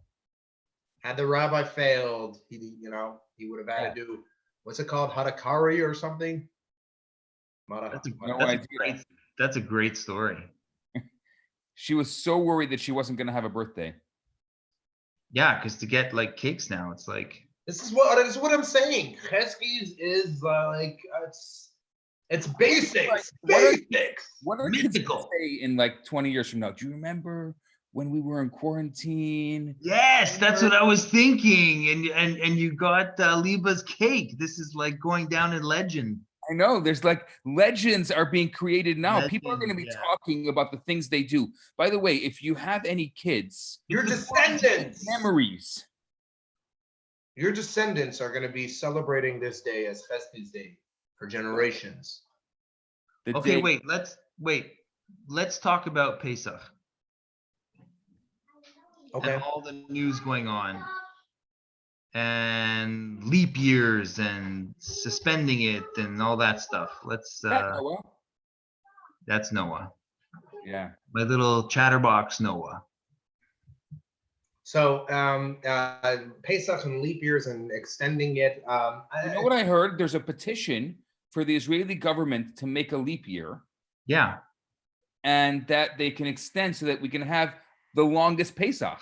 Speaker 1: Had the rabbi failed, he would have had to do, what's it called, Hadakari or something?
Speaker 3: That's a,
Speaker 2: No
Speaker 3: that's, a
Speaker 2: idea.
Speaker 3: great, that's a great story.
Speaker 2: She was so worried that she wasn't going to have a birthday.
Speaker 3: Yeah, because to get like cakes now, it's like
Speaker 1: This is what I'm saying. Cheskis is like it's basics.
Speaker 2: What are-
Speaker 1: Basics.
Speaker 2: What are kids
Speaker 3: Mythical.
Speaker 2: gonna say in like 20 years from now? Do you remember when we were in quarantine?
Speaker 3: yes, that's what I was thinking. And you got Liba's cake. This is like going down in legend.
Speaker 2: I know there's like legends are being created now. People are going to be
Speaker 3: Legends, yeah.
Speaker 2: talking about the things they do. By the way, if you have any kids,
Speaker 1: Your
Speaker 3: It's
Speaker 1: descendants.
Speaker 2: memories.
Speaker 1: Your descendants are going to be celebrating this day as Cheskis Day for generations.
Speaker 2: The
Speaker 3: Okay,
Speaker 2: day-
Speaker 3: wait. Let's talk about Pesach
Speaker 1: Okay.
Speaker 3: and all the news going on and leap years and suspending it and all that stuff. Let's
Speaker 2: Yeah, Noah.
Speaker 3: that's Noah.
Speaker 2: Yeah.
Speaker 3: My little chatterbox Noah.
Speaker 1: So Pesach and leap years and extending it.
Speaker 2: You know what I heard? There's a petition for the Israeli government to make a leap year,
Speaker 3: Yeah.
Speaker 2: and that they can extend so that we can have the longest Pesach.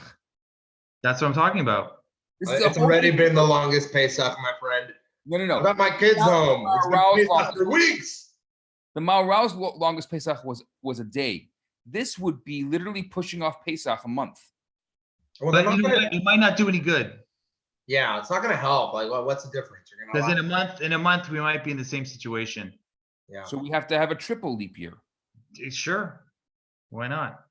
Speaker 3: That's what I'm talking about.
Speaker 2: This is a
Speaker 1: It's
Speaker 2: whole
Speaker 1: already
Speaker 2: thing-
Speaker 1: been the longest Pesach, my friend.
Speaker 2: No.
Speaker 1: I got my kids
Speaker 2: Now,
Speaker 1: home. It's been
Speaker 2: Raoul's
Speaker 1: Pesach
Speaker 2: longest-
Speaker 1: for weeks.
Speaker 2: The Maharal's longest Pesach was a day. This would be literally pushing off Pesach a month.
Speaker 1: Well, they're
Speaker 3: But
Speaker 1: not
Speaker 3: you know
Speaker 1: gonna-
Speaker 3: what? It might not do any good.
Speaker 1: yeah, it's not going to help. Like, what's the difference? You're
Speaker 3: Because
Speaker 1: going
Speaker 3: in a month we might be in the same situation.
Speaker 1: yeah.
Speaker 2: So we have to have a triple leap year.
Speaker 3: Sure. Why not?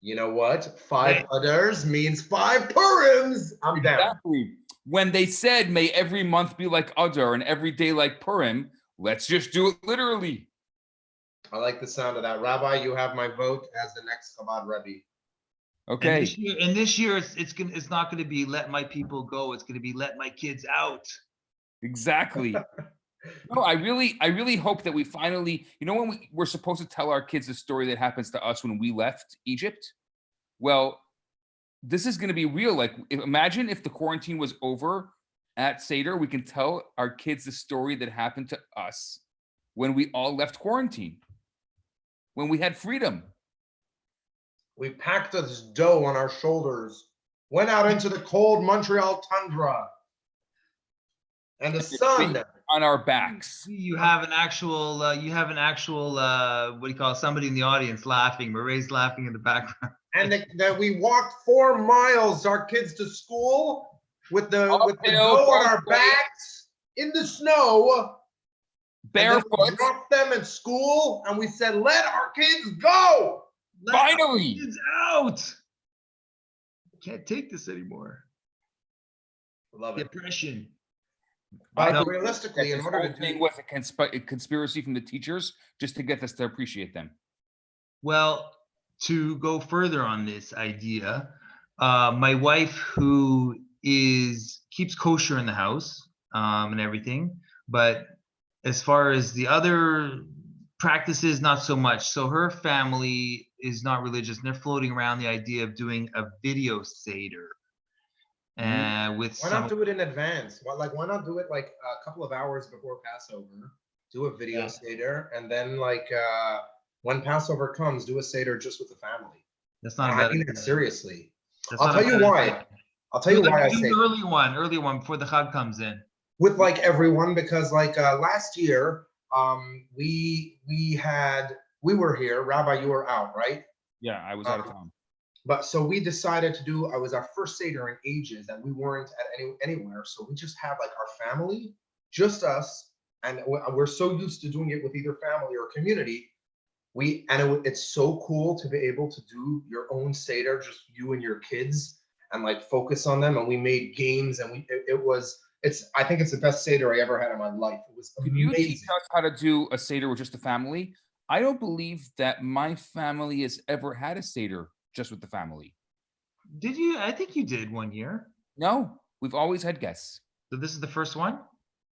Speaker 1: You know what? 5
Speaker 3: Hey.
Speaker 1: others means 5 Purims. I'm down.
Speaker 2: Exactly. When they said, may every month be like Adar and every day like Purim, let's just do it literally.
Speaker 1: I like the sound of that. Rabbi, you have my vote as the next Chabad Rebbe.
Speaker 2: Okay.
Speaker 3: And this year it's not going to be let my people go. It's going to be let my kids out.
Speaker 2: Exactly. No, I really hope that we finally, when we're supposed to tell our kids the story that happens to us when we left Egypt. Well, this is going to be real. Like, imagine if the quarantine was over at Seder, we can tell our kids the story that happened to us when we all left quarantine, when we had freedom.
Speaker 1: We packed this dough on our shoulders, went out into the cold Montreal tundra, And the sun.
Speaker 2: on our backs.
Speaker 3: You have an actual, what do you call it? Somebody in the audience laughing. Marie's laughing in the background.
Speaker 1: And that we walked 4 miles, our kids to school with the
Speaker 2: Uphill,
Speaker 1: dough on our
Speaker 2: both ways.
Speaker 1: backs in the snow. And then we
Speaker 2: Barefoot.
Speaker 1: dropped them at school and we said, let our kids go.
Speaker 3: Let our
Speaker 2: Finally.
Speaker 3: kids out. Can't take this anymore.
Speaker 1: Love it.
Speaker 3: Depression.
Speaker 1: But
Speaker 3: No,
Speaker 1: realistically, in
Speaker 2: This
Speaker 1: order
Speaker 2: whole
Speaker 1: to
Speaker 2: thing
Speaker 1: do,
Speaker 2: was a conspiracy from the teachers just to get us to appreciate them.
Speaker 3: Well, to go further on this idea, my wife, who keeps kosher in the house and everything, but as far as the other practices, not so much. So her family is not religious, and they're floating around the idea of doing a video seder. With
Speaker 1: why
Speaker 3: some
Speaker 1: not do it in advance? Why not do it like a couple of hours before Passover? Do a video
Speaker 3: Yeah.
Speaker 1: Seder, and then when Passover comes, do a Seder just with the family.
Speaker 3: that's not a
Speaker 1: I
Speaker 3: bad
Speaker 1: mean
Speaker 3: idea.
Speaker 1: it seriously.
Speaker 3: That's
Speaker 1: I'll
Speaker 3: not a
Speaker 1: tell you
Speaker 3: bad
Speaker 1: why.
Speaker 3: idea.
Speaker 1: I'll tell you why I
Speaker 3: Do
Speaker 1: say
Speaker 3: the early one before the Chag comes in.
Speaker 1: with like everyone, because last year we were here. Rabbi, you were out, right?
Speaker 2: Yeah, I was out of town.
Speaker 1: But so we decided to do. It was our first Seder in ages, and we weren't at anywhere. So we just had like our family, just us, and we're so used to doing it with either family or community. It's so cool to be able to do your own Seder, just you and your kids, and like focus on them. And we made games, and I think it's the best Seder I ever had in my life. It was
Speaker 2: Could you teach
Speaker 1: amazing.
Speaker 2: us how to do a Seder with just the family? I don't believe that my family has ever had a Seder just with the family.
Speaker 3: Did you? I think you did one year.
Speaker 2: No, we've always had guests.
Speaker 3: So this is the first one?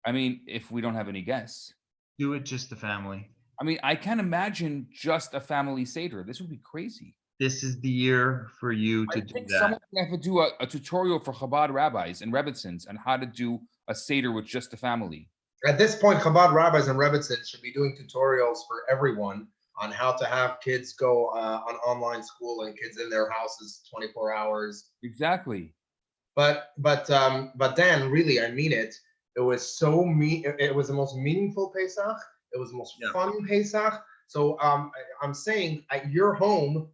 Speaker 2: I mean, if we don't have any guests.
Speaker 3: Do it just the family.
Speaker 2: I mean, I can't imagine just a family Seder. This would be crazy.
Speaker 3: This is the year for you
Speaker 2: I
Speaker 3: to do
Speaker 2: think
Speaker 3: that.
Speaker 2: someone can have to do a tutorial for Chabad rabbis and Rebbitzins on how to do a Seder with just the family.
Speaker 1: At this point, Chabad rabbis and Rebbitzins should be doing tutorials for everyone on how to have kids go on online school and kids in their houses 24 hours.
Speaker 2: Exactly.
Speaker 1: But Dan, really, I mean it. It was so it was the most meaningful Pesach. It was the most fun Pesach. So I'm saying at your home,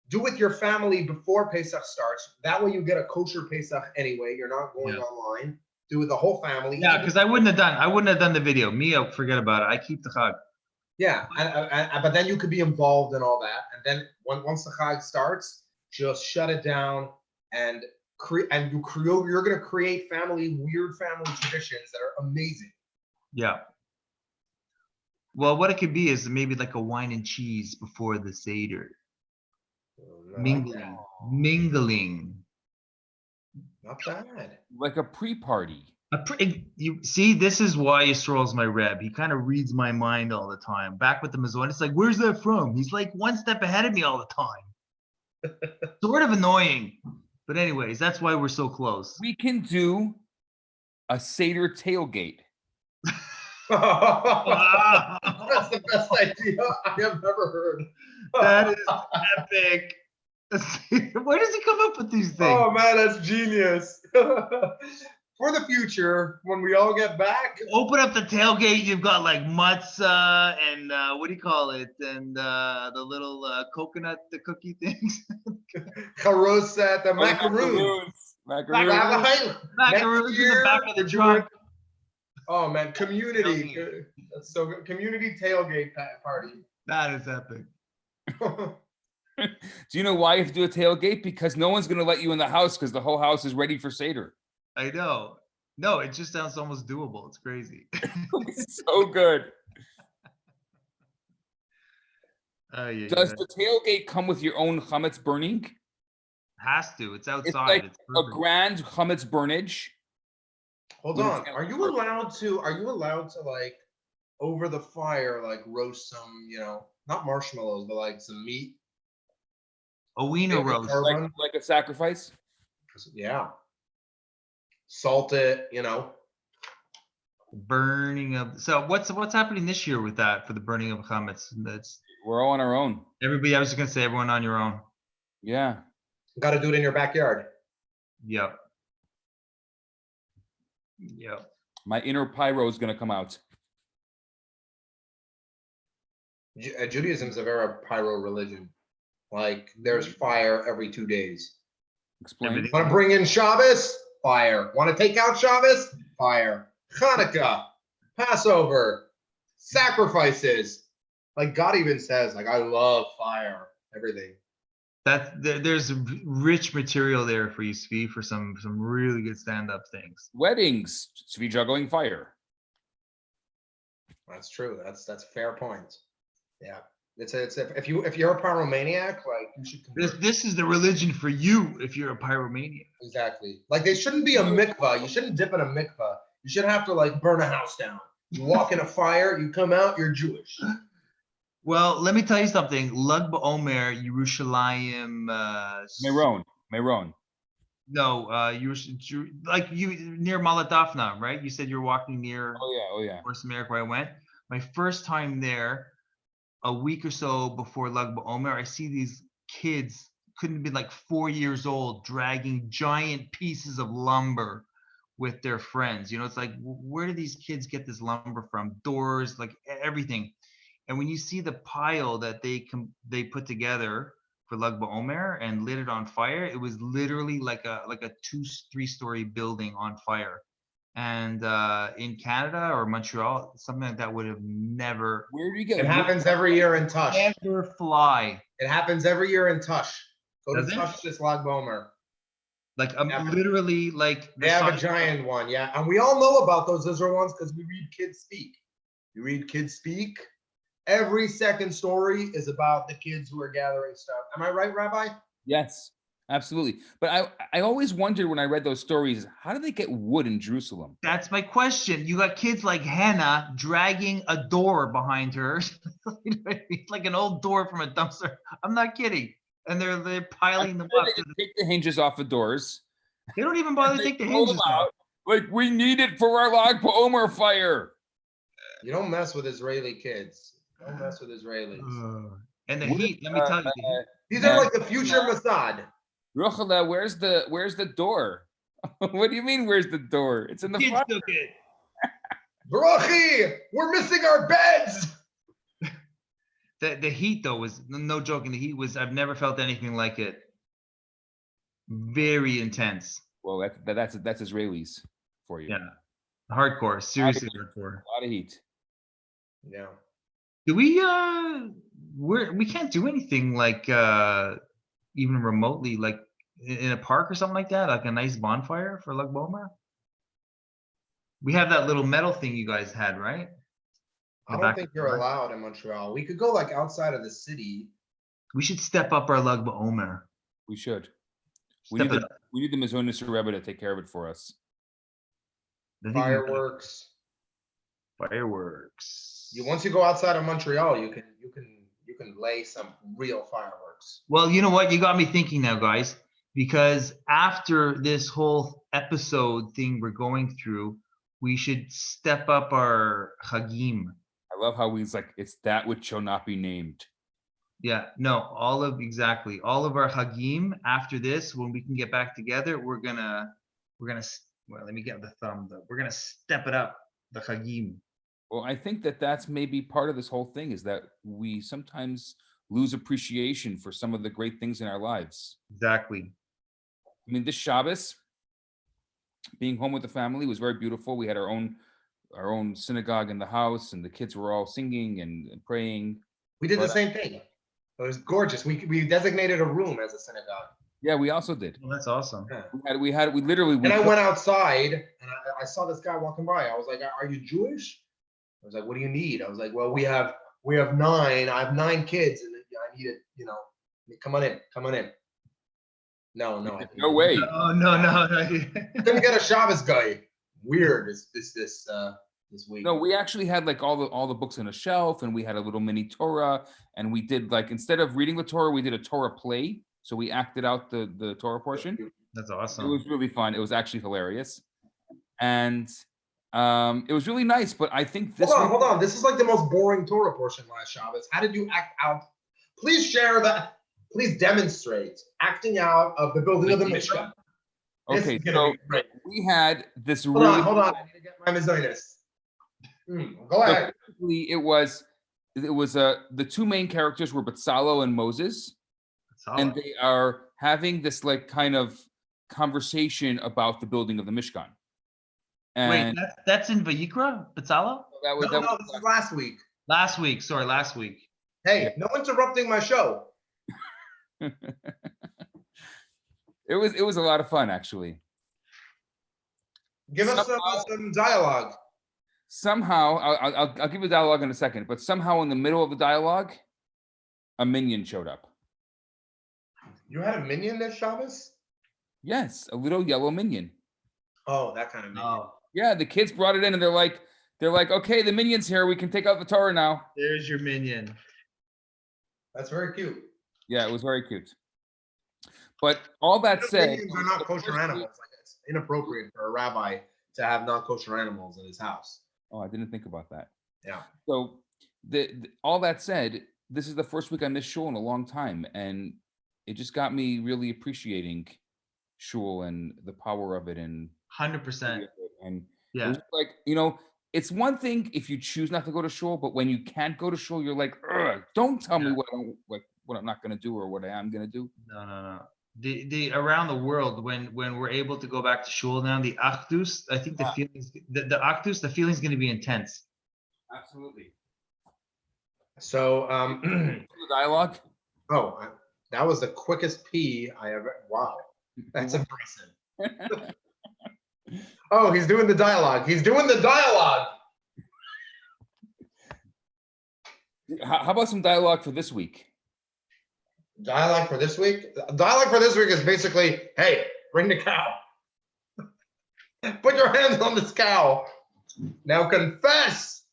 Speaker 1: do with your family before Pesach starts. That way you get a kosher Pesach anyway. You're not going online. Do with the whole family.
Speaker 3: Yeah, because I wouldn't have done the video. Me, forget about it. I keep the Chag.
Speaker 1: Yeah, but then you could be involved in all that, and then once the Chag starts, just shut it down and you're gonna create weird family traditions that are amazing.
Speaker 3: Yeah. Well, what it could be is maybe like a wine and cheese before the Seder. Mingling.
Speaker 1: Not bad.
Speaker 2: Like a pre-party.
Speaker 3: You see, this is why Yisrael's my Reb. He kind of reads my mind all the time. Back with the Mizon, it's like, where's that from? He's like one step ahead of me all the time. Sort of annoying. But anyways, that's why we're so close.
Speaker 2: We can do a Seder tailgate.
Speaker 1: That's the best idea I have ever heard.
Speaker 3: That is epic. Where does he come up with these things?
Speaker 1: Oh man, that's genius. For the future, when we all get back,
Speaker 3: Open up the tailgate. You've got like matzah and what do you call it? And the little coconut, the cookie things.
Speaker 1: Charosat, the macaroons.
Speaker 2: Macaroons.
Speaker 3: Macaroons in the back of the trunk.
Speaker 1: Oh man, community. So community tailgate party.
Speaker 3: That is epic.
Speaker 2: Do you know why you have to do a tailgate? Because no one's going to let you in the house because the whole house is ready for Seder.
Speaker 3: I know. No, it just sounds almost doable. It's crazy.
Speaker 2: It's so good.
Speaker 3: Yeah,
Speaker 2: Does the tailgate come with your own chametz burning?
Speaker 3: has to. It's outside.
Speaker 2: It's like
Speaker 3: It's
Speaker 2: a
Speaker 3: perfect.
Speaker 2: grand chametz burnage.
Speaker 1: Hold on. Are you allowed to like over the fire, like roast some, not marshmallows, but like some meat?
Speaker 3: A wiener roast.
Speaker 2: Like a sacrifice?
Speaker 1: Yeah. Salt it,
Speaker 3: Burning of. So what's happening this year with that for the burning of chametz? That's
Speaker 2: We're all on our own.
Speaker 3: everybody. I was just gonna say everyone on your own.
Speaker 2: Yeah.
Speaker 1: Got to do it in your backyard.
Speaker 3: Yep. Yep.
Speaker 2: My inner pyro is gonna come out.
Speaker 1: Judaism is a very pyro religion. Like there's fire every 2 days.
Speaker 2: Explain.
Speaker 3: Everything.
Speaker 1: Want to bring in Shabbos? Fire. Want to take out Shabbos? Fire. Hanukkah, Passover, sacrifices. Like God even says, like I love fire. Everything.
Speaker 3: There's rich material there for you, Svi, for some really good stand-up things.
Speaker 2: Weddings, Svi juggling fire.
Speaker 1: That's true. That's a fair point. Yeah. It's if you're a pyromaniac, like you should convert.
Speaker 3: This is the religion for you if you're a pyromaniac.
Speaker 1: Exactly. Like they shouldn't be a mikvah. You shouldn't dip in a mikvah. You should have to like burn a house down. You walk in a fire, you come out, you're Jewish.
Speaker 3: Well, let me tell you something. Lag BaOmer, Yerushalayim.
Speaker 2: Meron.
Speaker 3: No, like you near Maladafna, right? You said you're walking near.
Speaker 2: Oh yeah.
Speaker 3: Where's America where I went? My first time there, a week or so before Lag BaOmer, I see these kids, couldn't be like 4 years old, dragging giant pieces of lumber with their friends. You know, it's like, where do these kids get this lumber from? Doors, like everything. And when you see the pile that they put together for Lag BaOmer and lit it on fire, it was literally like a 2-3-story building on fire. And in Canada or Montreal, something like that would have never.
Speaker 2: Where do you get
Speaker 1: It happens every year in Tush.
Speaker 3: Never fly.
Speaker 1: It happens every year in Tush. Go
Speaker 3: Does
Speaker 1: to
Speaker 3: it?
Speaker 1: Tush this Lag BaOmer.
Speaker 3: Like
Speaker 1: Yeah.
Speaker 3: literally like
Speaker 1: They have a giant one, yeah. And we all know about those Israel ones because we read Kids Speak. You read Kids Speak. Every second story is about the kids who are gathering stuff. Am I right, Rabbi?
Speaker 2: Yes, absolutely. But I always wondered when I read those stories, how do they get wood in Jerusalem?
Speaker 3: That's my question. You got kids like Hannah dragging a door behind her. It's like an old door from a dumpster. I'm not kidding. And they're piling them up.
Speaker 2: They take the hinges off the doors.
Speaker 3: They don't even bother to
Speaker 2: They
Speaker 3: take the
Speaker 2: pull
Speaker 3: hinges
Speaker 2: them
Speaker 3: off.
Speaker 2: out. Like, we need it for our Lag BaOmer fire.
Speaker 1: You don't mess with Israeli kids. Don't mess with Israelis.
Speaker 3: And the
Speaker 2: What
Speaker 3: heat, let me tell you. the heat.
Speaker 1: These are like the future Mossad.
Speaker 2: Ruchala, where's the door? What do you mean, where's the door? It's in the
Speaker 3: Kids
Speaker 2: front.
Speaker 3: took it.
Speaker 1: Baruchi, we're missing our beds.
Speaker 3: The heat though was no joking. The heat was, I've never felt anything like it. Very intense.
Speaker 2: Well, that's Israelis for you.
Speaker 3: Yeah. Hardcore, seriously hardcore.
Speaker 2: A lot of heat.
Speaker 1: Yeah.
Speaker 3: Do we we can't do anything like even remotely like in a park or something like that, like a nice bonfire for Lag BaOmer? We have that little metal thing you guys had, right?
Speaker 1: I don't think you're allowed in Montreal. We could go like outside of the city.
Speaker 3: We should step up our Lag BaOmer.
Speaker 2: We should. We
Speaker 3: Step
Speaker 2: need
Speaker 3: it
Speaker 2: the
Speaker 3: up.
Speaker 2: Mazonis Rebbe to take care of it for us.
Speaker 3: I think we-
Speaker 1: Fireworks.
Speaker 3: Fireworks.
Speaker 1: Once you go outside of Montreal, you can lay some real fireworks.
Speaker 3: Well, you know what? You got me thinking now, guys, because after this whole episode thing we're going through, we should step up our Hagim.
Speaker 2: I love how he's like, it's that which shall not be named.
Speaker 3: Yeah, no, all of our Hagim after this, when we can get back together, we're gonna, well, let me get the thumbs up. We're gonna step it up, the Hagim.
Speaker 2: Well, I think that's maybe part of this whole thing is that we sometimes lose appreciation for some of the great things in our lives.
Speaker 3: Exactly.
Speaker 2: I mean, this Shabbos, being home with the family was very beautiful. We had our own synagogue in the house, and the kids were all singing and praying.
Speaker 1: We did the same thing. It was gorgeous. We designated a room as a synagogue.
Speaker 2: Yeah, we also did.
Speaker 3: Well, that's awesome.
Speaker 1: Yeah.
Speaker 2: We literally.
Speaker 1: And I went outside and I saw this guy walking by. I was like, "Are you Jewish?" I was like, "What do you need?" I was like, "Well, we have 9. I have 9 kids, and I need it. You know, come on in. No.
Speaker 2: No way.
Speaker 3: Oh no.
Speaker 1: Couldn't get a Shabbos guy. Weird. This week.
Speaker 2: No, we actually had like all the books on a shelf, and we had a little mini Torah, and we did like, instead of reading the Torah, we did a Torah play. So we acted out the Torah portion.
Speaker 3: That's
Speaker 2: It
Speaker 3: awesome.
Speaker 2: was really fun. It was actually hilarious, and it was really nice. But I think this.
Speaker 1: Hold on. This is like the most boring Torah portion last Shabbos. How did you act out? Please share that. Please demonstrate acting out of the building of the Mishkan. This
Speaker 2: Okay,
Speaker 1: is gonna
Speaker 2: so
Speaker 1: be great.
Speaker 2: we had this
Speaker 1: Hold
Speaker 2: really.
Speaker 1: on. I need to get my Mazonis. Go
Speaker 2: So
Speaker 1: ahead.
Speaker 2: basically, it was the two main characters were Bezalel and Moses, and they are having this like kind of conversation about the building of the Mishkan.
Speaker 3: Wait,
Speaker 2: And
Speaker 3: that's in Vayikra, Bezalel?
Speaker 2: that was
Speaker 1: No, this is last week.
Speaker 3: Last week. Sorry, last week.
Speaker 1: Hey,
Speaker 2: Yeah.
Speaker 1: no interrupting my show.
Speaker 2: it was a lot of fun actually.
Speaker 1: Give us some dialogue.
Speaker 2: Somehow, I'll give you dialogue in a second, but somehow in the middle of the dialogue, a minion showed up.
Speaker 1: You had a minion this Shabbos?
Speaker 2: Yes, a little yellow minion.
Speaker 1: Oh, that kind of minion.
Speaker 3: Oh,
Speaker 2: Yeah, the kids brought it in, and they're like, okay, the minion's here. We can take out the Torah now.
Speaker 3: there's your minion.
Speaker 1: That's very cute.
Speaker 2: Yeah, it was very cute. But all that said,
Speaker 1: Minions are not kosher animals. Like, it's inappropriate for a rabbi to have non-kosher animals in his house.
Speaker 2: oh, I didn't think about that.
Speaker 1: Yeah.
Speaker 2: So, all that said, this is the first week I missed shul in a long time, and it just got me really appreciating shul and the power of it, and
Speaker 3: 100%.
Speaker 2: and it
Speaker 3: Yeah.
Speaker 2: was like, it's one thing if you choose not to go to shul, but when you can't go to shul, you're like, ugh, don't tell me what I'm not going to do or what I am going to do.
Speaker 3: No. The around the world, when we're able to go back to shul now, the Achdus, I think the feelings, the Achdus, the feeling's going to be intense.
Speaker 2: Absolutely.
Speaker 1: So,
Speaker 2: The dialogue.
Speaker 1: that was the quickest pee I ever. Wow, that's impressive. Oh, he's doing the dialogue.
Speaker 2: How about some dialogue for this week?
Speaker 1: Dialogue for this week? Dialogue for this week is basically, hey, bring the cow. Put your hands on this cow. Now confess.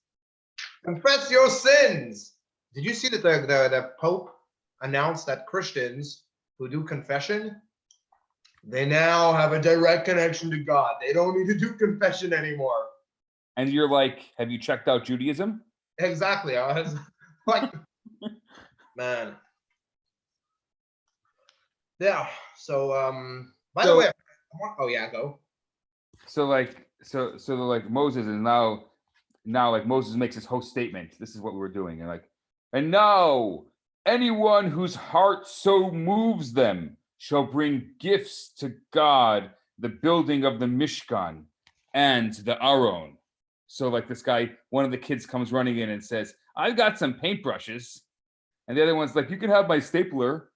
Speaker 1: Confess your sins. Did you see that the Pope announced that Christians who do confession, they now have a direct connection to God. They don't need to do confession anymore.
Speaker 2: And you're like, have you checked out Judaism?
Speaker 1: Exactly. I was like, man. Yeah. So, by the way, oh yeah, go.
Speaker 2: So like Moses is now like Moses makes his host statement. This is what we were doing, and now anyone whose heart so moves them shall bring gifts to God, the building of the Mishkan and the Aron. So like this guy, one of the kids comes running in and says, I've got some paintbrushes. And the other one's like, you can have my stapler.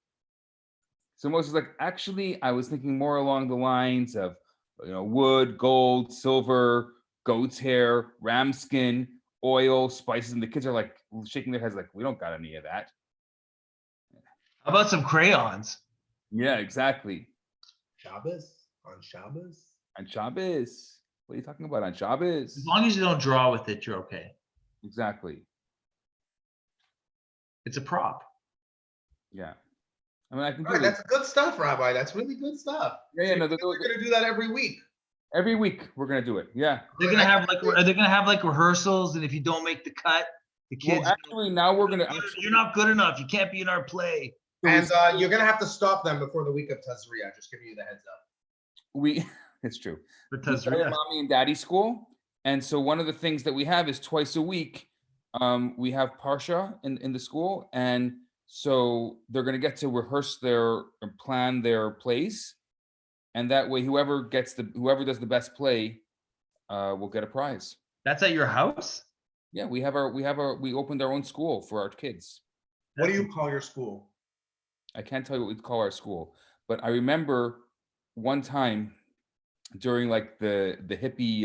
Speaker 2: So Moses is like, actually, I was thinking more along the lines of, wood, gold, silver, goat's hair, ram skin, oil, spices. And the kids are like shaking their heads like, we don't got any of that.
Speaker 3: How about some crayons?
Speaker 2: Yeah, exactly.
Speaker 1: Shabbos? On Shabbos?
Speaker 2: On Shabbos. What are you talking about on Shabbos?
Speaker 3: As long as you don't draw with it, you're okay.
Speaker 2: Exactly.
Speaker 3: It's a prop.
Speaker 2: Yeah. I mean, I can do
Speaker 1: All right,
Speaker 2: this.
Speaker 1: that's good stuff, Rabbi. That's really good stuff.
Speaker 2: Yeah, no,
Speaker 1: we're gonna do that every week.
Speaker 2: every week we're gonna do it. Yeah.
Speaker 3: They're gonna have are they gonna have like rehearsals? And if you don't make the cut, the kids.
Speaker 2: Well, actually, now we're gonna.
Speaker 3: You're not good enough. You can't be in our play.
Speaker 1: And you're gonna have to stop them before the week of Tazria. Just giving you the heads up.
Speaker 2: It's true.
Speaker 3: But
Speaker 2: We started mommy and daddy school, and so one of the things that we have is twice a week. We have Parsha in the school, and so they're gonna get to rehearse or plan their plays, and that way, whoever does the best play, will get a prize.
Speaker 3: That's at your house?
Speaker 2: Yeah, we opened our own school for our kids.
Speaker 1: What do you call your school?
Speaker 2: I can't tell you what we call our school, but I remember one time during like the hippie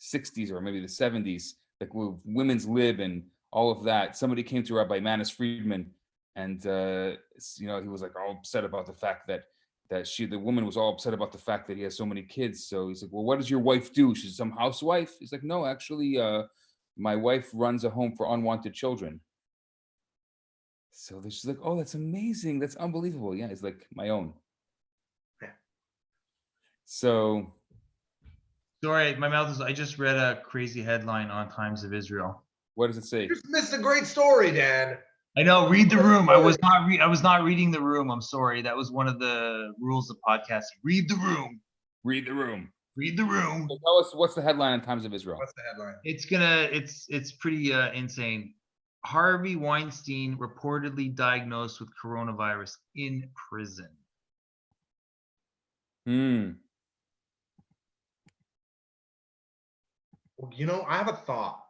Speaker 2: 60s or maybe the 70s, like with women's lib and all of that, somebody came to Rabbi Manis Friedman, and he was like all upset about the fact that the woman was all upset about the fact that he has so many kids. So he's like, well, what does your wife do? She's some housewife? He's like, no, actually, my wife runs a home for unwanted children. So she's like, oh, that's amazing. That's unbelievable. Yeah, it's like my own. So.
Speaker 3: Sorry, my mouth is. I just read a crazy headline on Times of Israel.
Speaker 2: What does it say?
Speaker 1: You just missed a great story, Dan.
Speaker 3: I know. Read the room. I was not reading the room. I'm sorry. That was one of the rules of podcasting. Read the room.
Speaker 2: Read the room.
Speaker 3: Read the room.
Speaker 2: So tell us what's the headline in Times of Israel.
Speaker 1: What's the headline?
Speaker 3: It's pretty insane. Harvey Weinstein reportedly diagnosed with coronavirus in prison.
Speaker 2: Hmm.
Speaker 1: You know, I have a thought.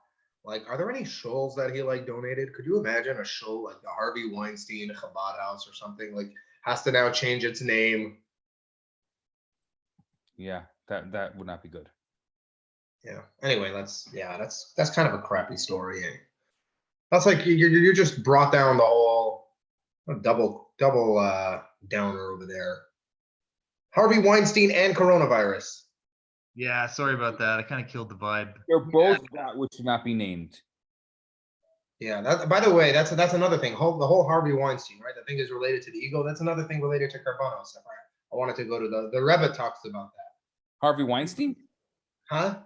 Speaker 1: Like, are there any shows that he like donated? Could you imagine a show like the Harvey Weinstein Chabad House or something like has to now change its name?
Speaker 2: Yeah, that would not be good.
Speaker 1: Yeah. Anyway, that's kind of a crappy story. Eh? That's like you just brought down the whole double downer over there. Harvey Weinstein and coronavirus.
Speaker 3: Yeah, sorry about that. I kind of killed the vibe.
Speaker 2: They're both that which should not be named.
Speaker 1: Yeah. That, by the way, that's another thing. The whole Harvey Weinstein, right? The thing is related to the ego. That's another thing related to Carbonos. I wanted to go to the Rebbe talks about that.
Speaker 2: Harvey Weinstein?
Speaker 1: Huh?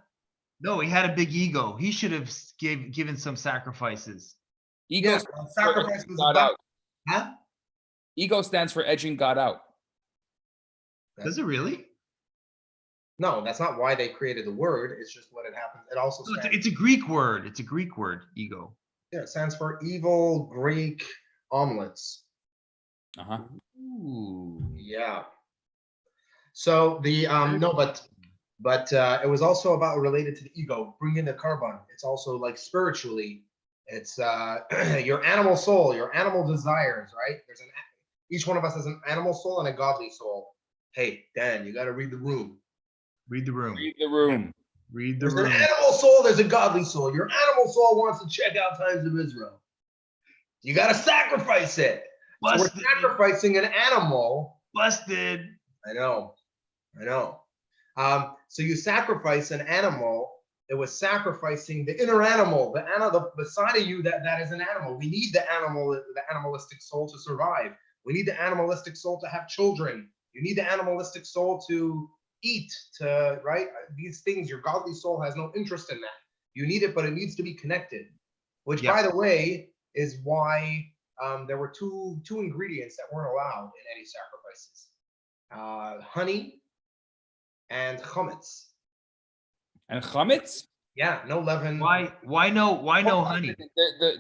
Speaker 3: No, he had a big ego. He should have given some sacrifices.
Speaker 2: Ego
Speaker 1: Yeah,
Speaker 2: stands for
Speaker 1: sacrifice
Speaker 2: edging
Speaker 1: was
Speaker 2: God
Speaker 1: about-
Speaker 2: out.
Speaker 1: Huh?
Speaker 2: Ego stands for edging God out.
Speaker 3: Does it really?
Speaker 1: No, that's not why they created the word. It's just what it happens. It also
Speaker 3: No,
Speaker 1: stands,
Speaker 3: it's a Greek word. It's a Greek word, ego.
Speaker 1: yeah, it stands for evil Greek omelets.
Speaker 2: Uh-huh. Ooh.
Speaker 1: Yeah. So the no, but it was also about related to the ego, bringing the carbon. It's also like spiritually, it's your animal soul, your animal desires, right? Each one of us has an animal soul and a godly soul. Hey, Dan, you got to read the room.
Speaker 3: Read the room.
Speaker 2: Read the room.
Speaker 3: Read the
Speaker 1: There's an
Speaker 3: room.
Speaker 1: animal soul, there's a godly soul. Your animal soul wants to check out Times of Israel. You got to sacrifice it. So we're
Speaker 3: Busted.
Speaker 1: sacrificing an animal.
Speaker 3: Busted.
Speaker 1: I know. So you sacrifice an animal. It was sacrificing the inner animal, the side of you that is an animal. We need the animalistic soul to survive. We need the animalistic soul to have children. You need the animalistic soul to eat, right? These things, your godly soul has no interest in that. You need it, but it needs to be connected. Which,
Speaker 3: Yeah.
Speaker 1: by the way, is why there were two ingredients that weren't allowed in any sacrifices: honey and chametz.
Speaker 2: And chametz?
Speaker 1: Yeah, no leaven.
Speaker 3: Why no honey?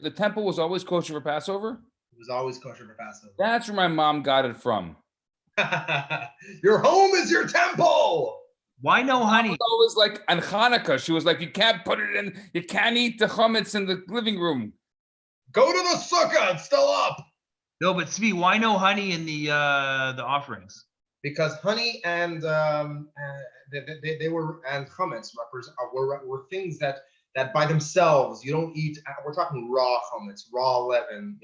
Speaker 2: The temple was always kosher for Passover?
Speaker 1: It was always kosher for Passover.
Speaker 2: That's where my mom got it from.
Speaker 1: Your home is your temple.
Speaker 3: Why no
Speaker 2: It
Speaker 3: honey?
Speaker 2: was always like on Hanukkah. She was like, you can't put it in, you can't eat the chametz in the living room.
Speaker 1: Go to the sukkah. It's still up.
Speaker 3: No, but Svi, why no honey in the offerings?
Speaker 1: Because honey and they were and chametz were things that by themselves you don't eat. We're talking raw chametz, raw leaven.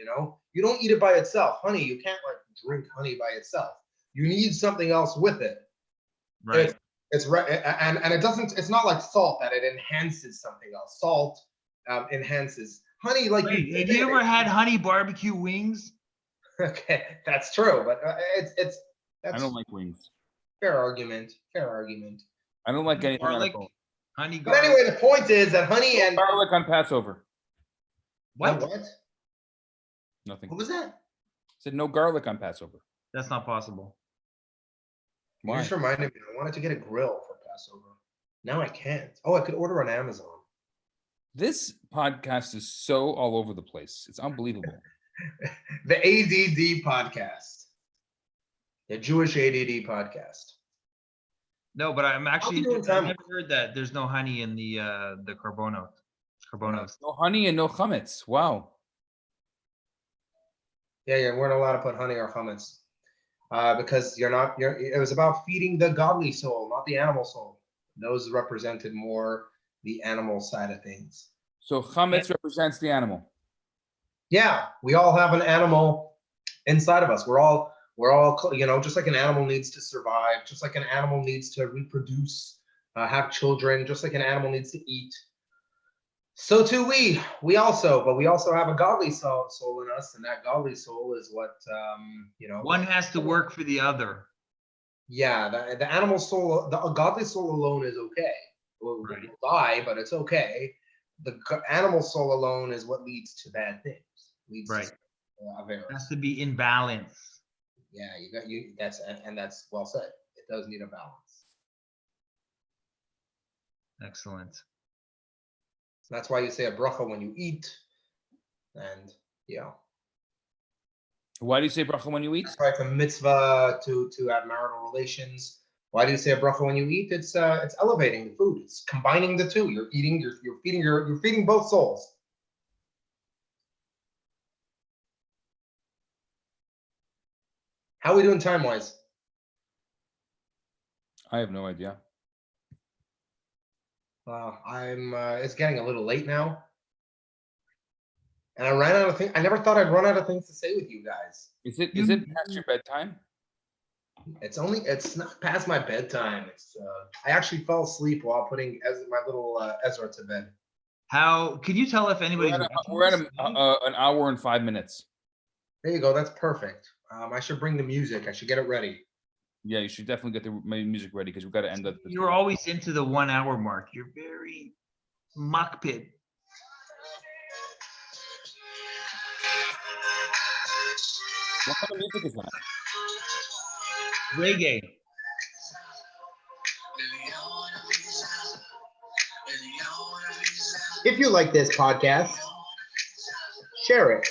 Speaker 1: You don't eat it by itself. Honey, you can't like drink honey by itself. You need something else with it.
Speaker 3: Right.
Speaker 1: And it doesn't. It's not like salt that it enhances something else. Salt enhances honey. Like
Speaker 3: Wait, have you ever had honey barbecue wings?
Speaker 1: Okay, that's true, but that's
Speaker 2: I don't like wings.
Speaker 1: fair argument.
Speaker 2: I don't like anything.
Speaker 3: Garlic.
Speaker 2: Garlic.
Speaker 3: Honey
Speaker 1: But
Speaker 3: garlic.
Speaker 1: anyway, the point is that honey and
Speaker 2: Garlic on Passover.
Speaker 3: What?
Speaker 1: What
Speaker 2: Nothing.
Speaker 1: was that?
Speaker 2: Said no garlic on Passover.
Speaker 3: That's not possible.
Speaker 1: You
Speaker 2: Why?
Speaker 1: just reminded me. I wanted to get a grill for Passover. Now I can't. Oh, I could order on Amazon.
Speaker 2: This podcast is so all over the place. It's unbelievable.
Speaker 1: The ADD podcast, the Jewish ADD podcast.
Speaker 3: No, but I'm actually
Speaker 1: doing
Speaker 3: I've
Speaker 1: time.
Speaker 3: never heard that there's no honey in the carbonos. Carbonos.
Speaker 2: No honey and no chametz. Wow.
Speaker 1: Yeah, we're not allowed to put honey or chametz because it was about feeding the godly soul, not the animal soul. Those represented more the animal side of things.
Speaker 2: So chametz represents the animal.
Speaker 1: Yeah, we all have an animal inside of us. We're all, just like an animal needs to survive, just like an animal needs to reproduce, have children, just like an animal needs to eat. So too we also have a godly soul in us, and that godly soul is what
Speaker 3: One has to work for the other.
Speaker 1: Yeah, the animal soul, the godly soul alone is okay. We'll die, but it's okay. The animal soul alone is what leads to bad things.
Speaker 3: Right.
Speaker 1: To
Speaker 3: It has to be in balance.
Speaker 1: Yeah, that's well said. It does need a balance.
Speaker 3: Excellent.
Speaker 1: That's why you say a bracha when you eat. And yeah,
Speaker 2: Why do you say bracha when you eat?
Speaker 1: that's why it's a mitzvah to have marital relations. Why do you say a bracha when you eat? It's elevating the food. It's combining the two. You're eating. You're feeding both souls. How are we doing time wise?
Speaker 2: I have no idea.
Speaker 1: I'm. It's getting a little late now, and I ran out of things. I never thought I'd run out of things to say with you guys.
Speaker 2: Is it past your bedtime?
Speaker 1: It's not past my bedtime. I actually fell asleep while putting my little Ezra to bed.
Speaker 3: How can you tell if anybody's
Speaker 2: We're at
Speaker 3: watching this?
Speaker 2: an hour and 5 minutes.
Speaker 1: There you go. That's perfect. I should bring the music. I should get it ready.
Speaker 2: Yeah, you should definitely get the music ready because we've got to end up.
Speaker 3: You're always into the 1 hour mark. You're very makpid.
Speaker 2: What kind of music is that?
Speaker 3: Reggae.
Speaker 1: If you like this podcast, share it.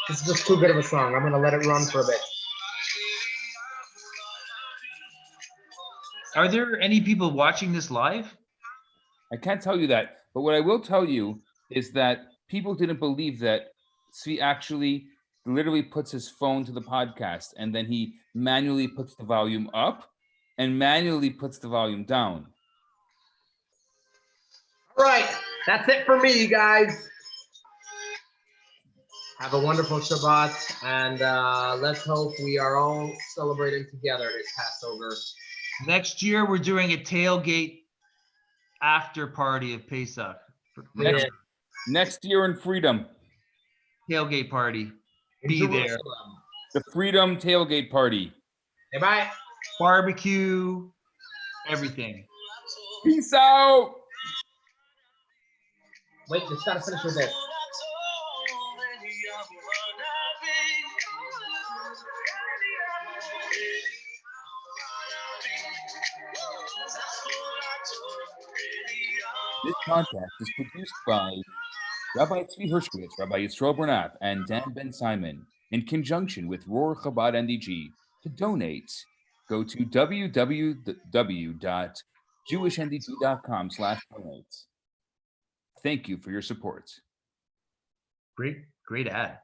Speaker 1: This is just too good of a song. I'm going to let it run for a bit.
Speaker 3: Are there any people watching this live?
Speaker 2: I can't tell you that, but what I will tell you is that people didn't believe that Svi actually literally puts his phone to the podcast and then he manually puts the volume up and manually puts the volume down.
Speaker 1: All right. That's it for me, you guys. Have a wonderful Shabbat, and let's hope we are all celebrating together this Passover.
Speaker 3: Next year, we're doing a tailgate after party of Pesach.
Speaker 2: Next year in Freedom,
Speaker 3: Tailgate party.
Speaker 1: In
Speaker 3: Be there.
Speaker 1: Jerusalem.
Speaker 2: the Freedom Tailgate Party.
Speaker 1: Hey, bye.
Speaker 3: Barbecue. Everything.
Speaker 2: Peace out.
Speaker 1: Wait, just gotta finish with this.
Speaker 2: This podcast is produced by Rabbi Tzvi Hershkowitz, Rabbi Yisroel Bernat, and Dan Ben Simon in conjunction with Roar Chabad NDG. To donate, go to www.jewishndg.com/donate. Thank you for your support.
Speaker 3: Great ad.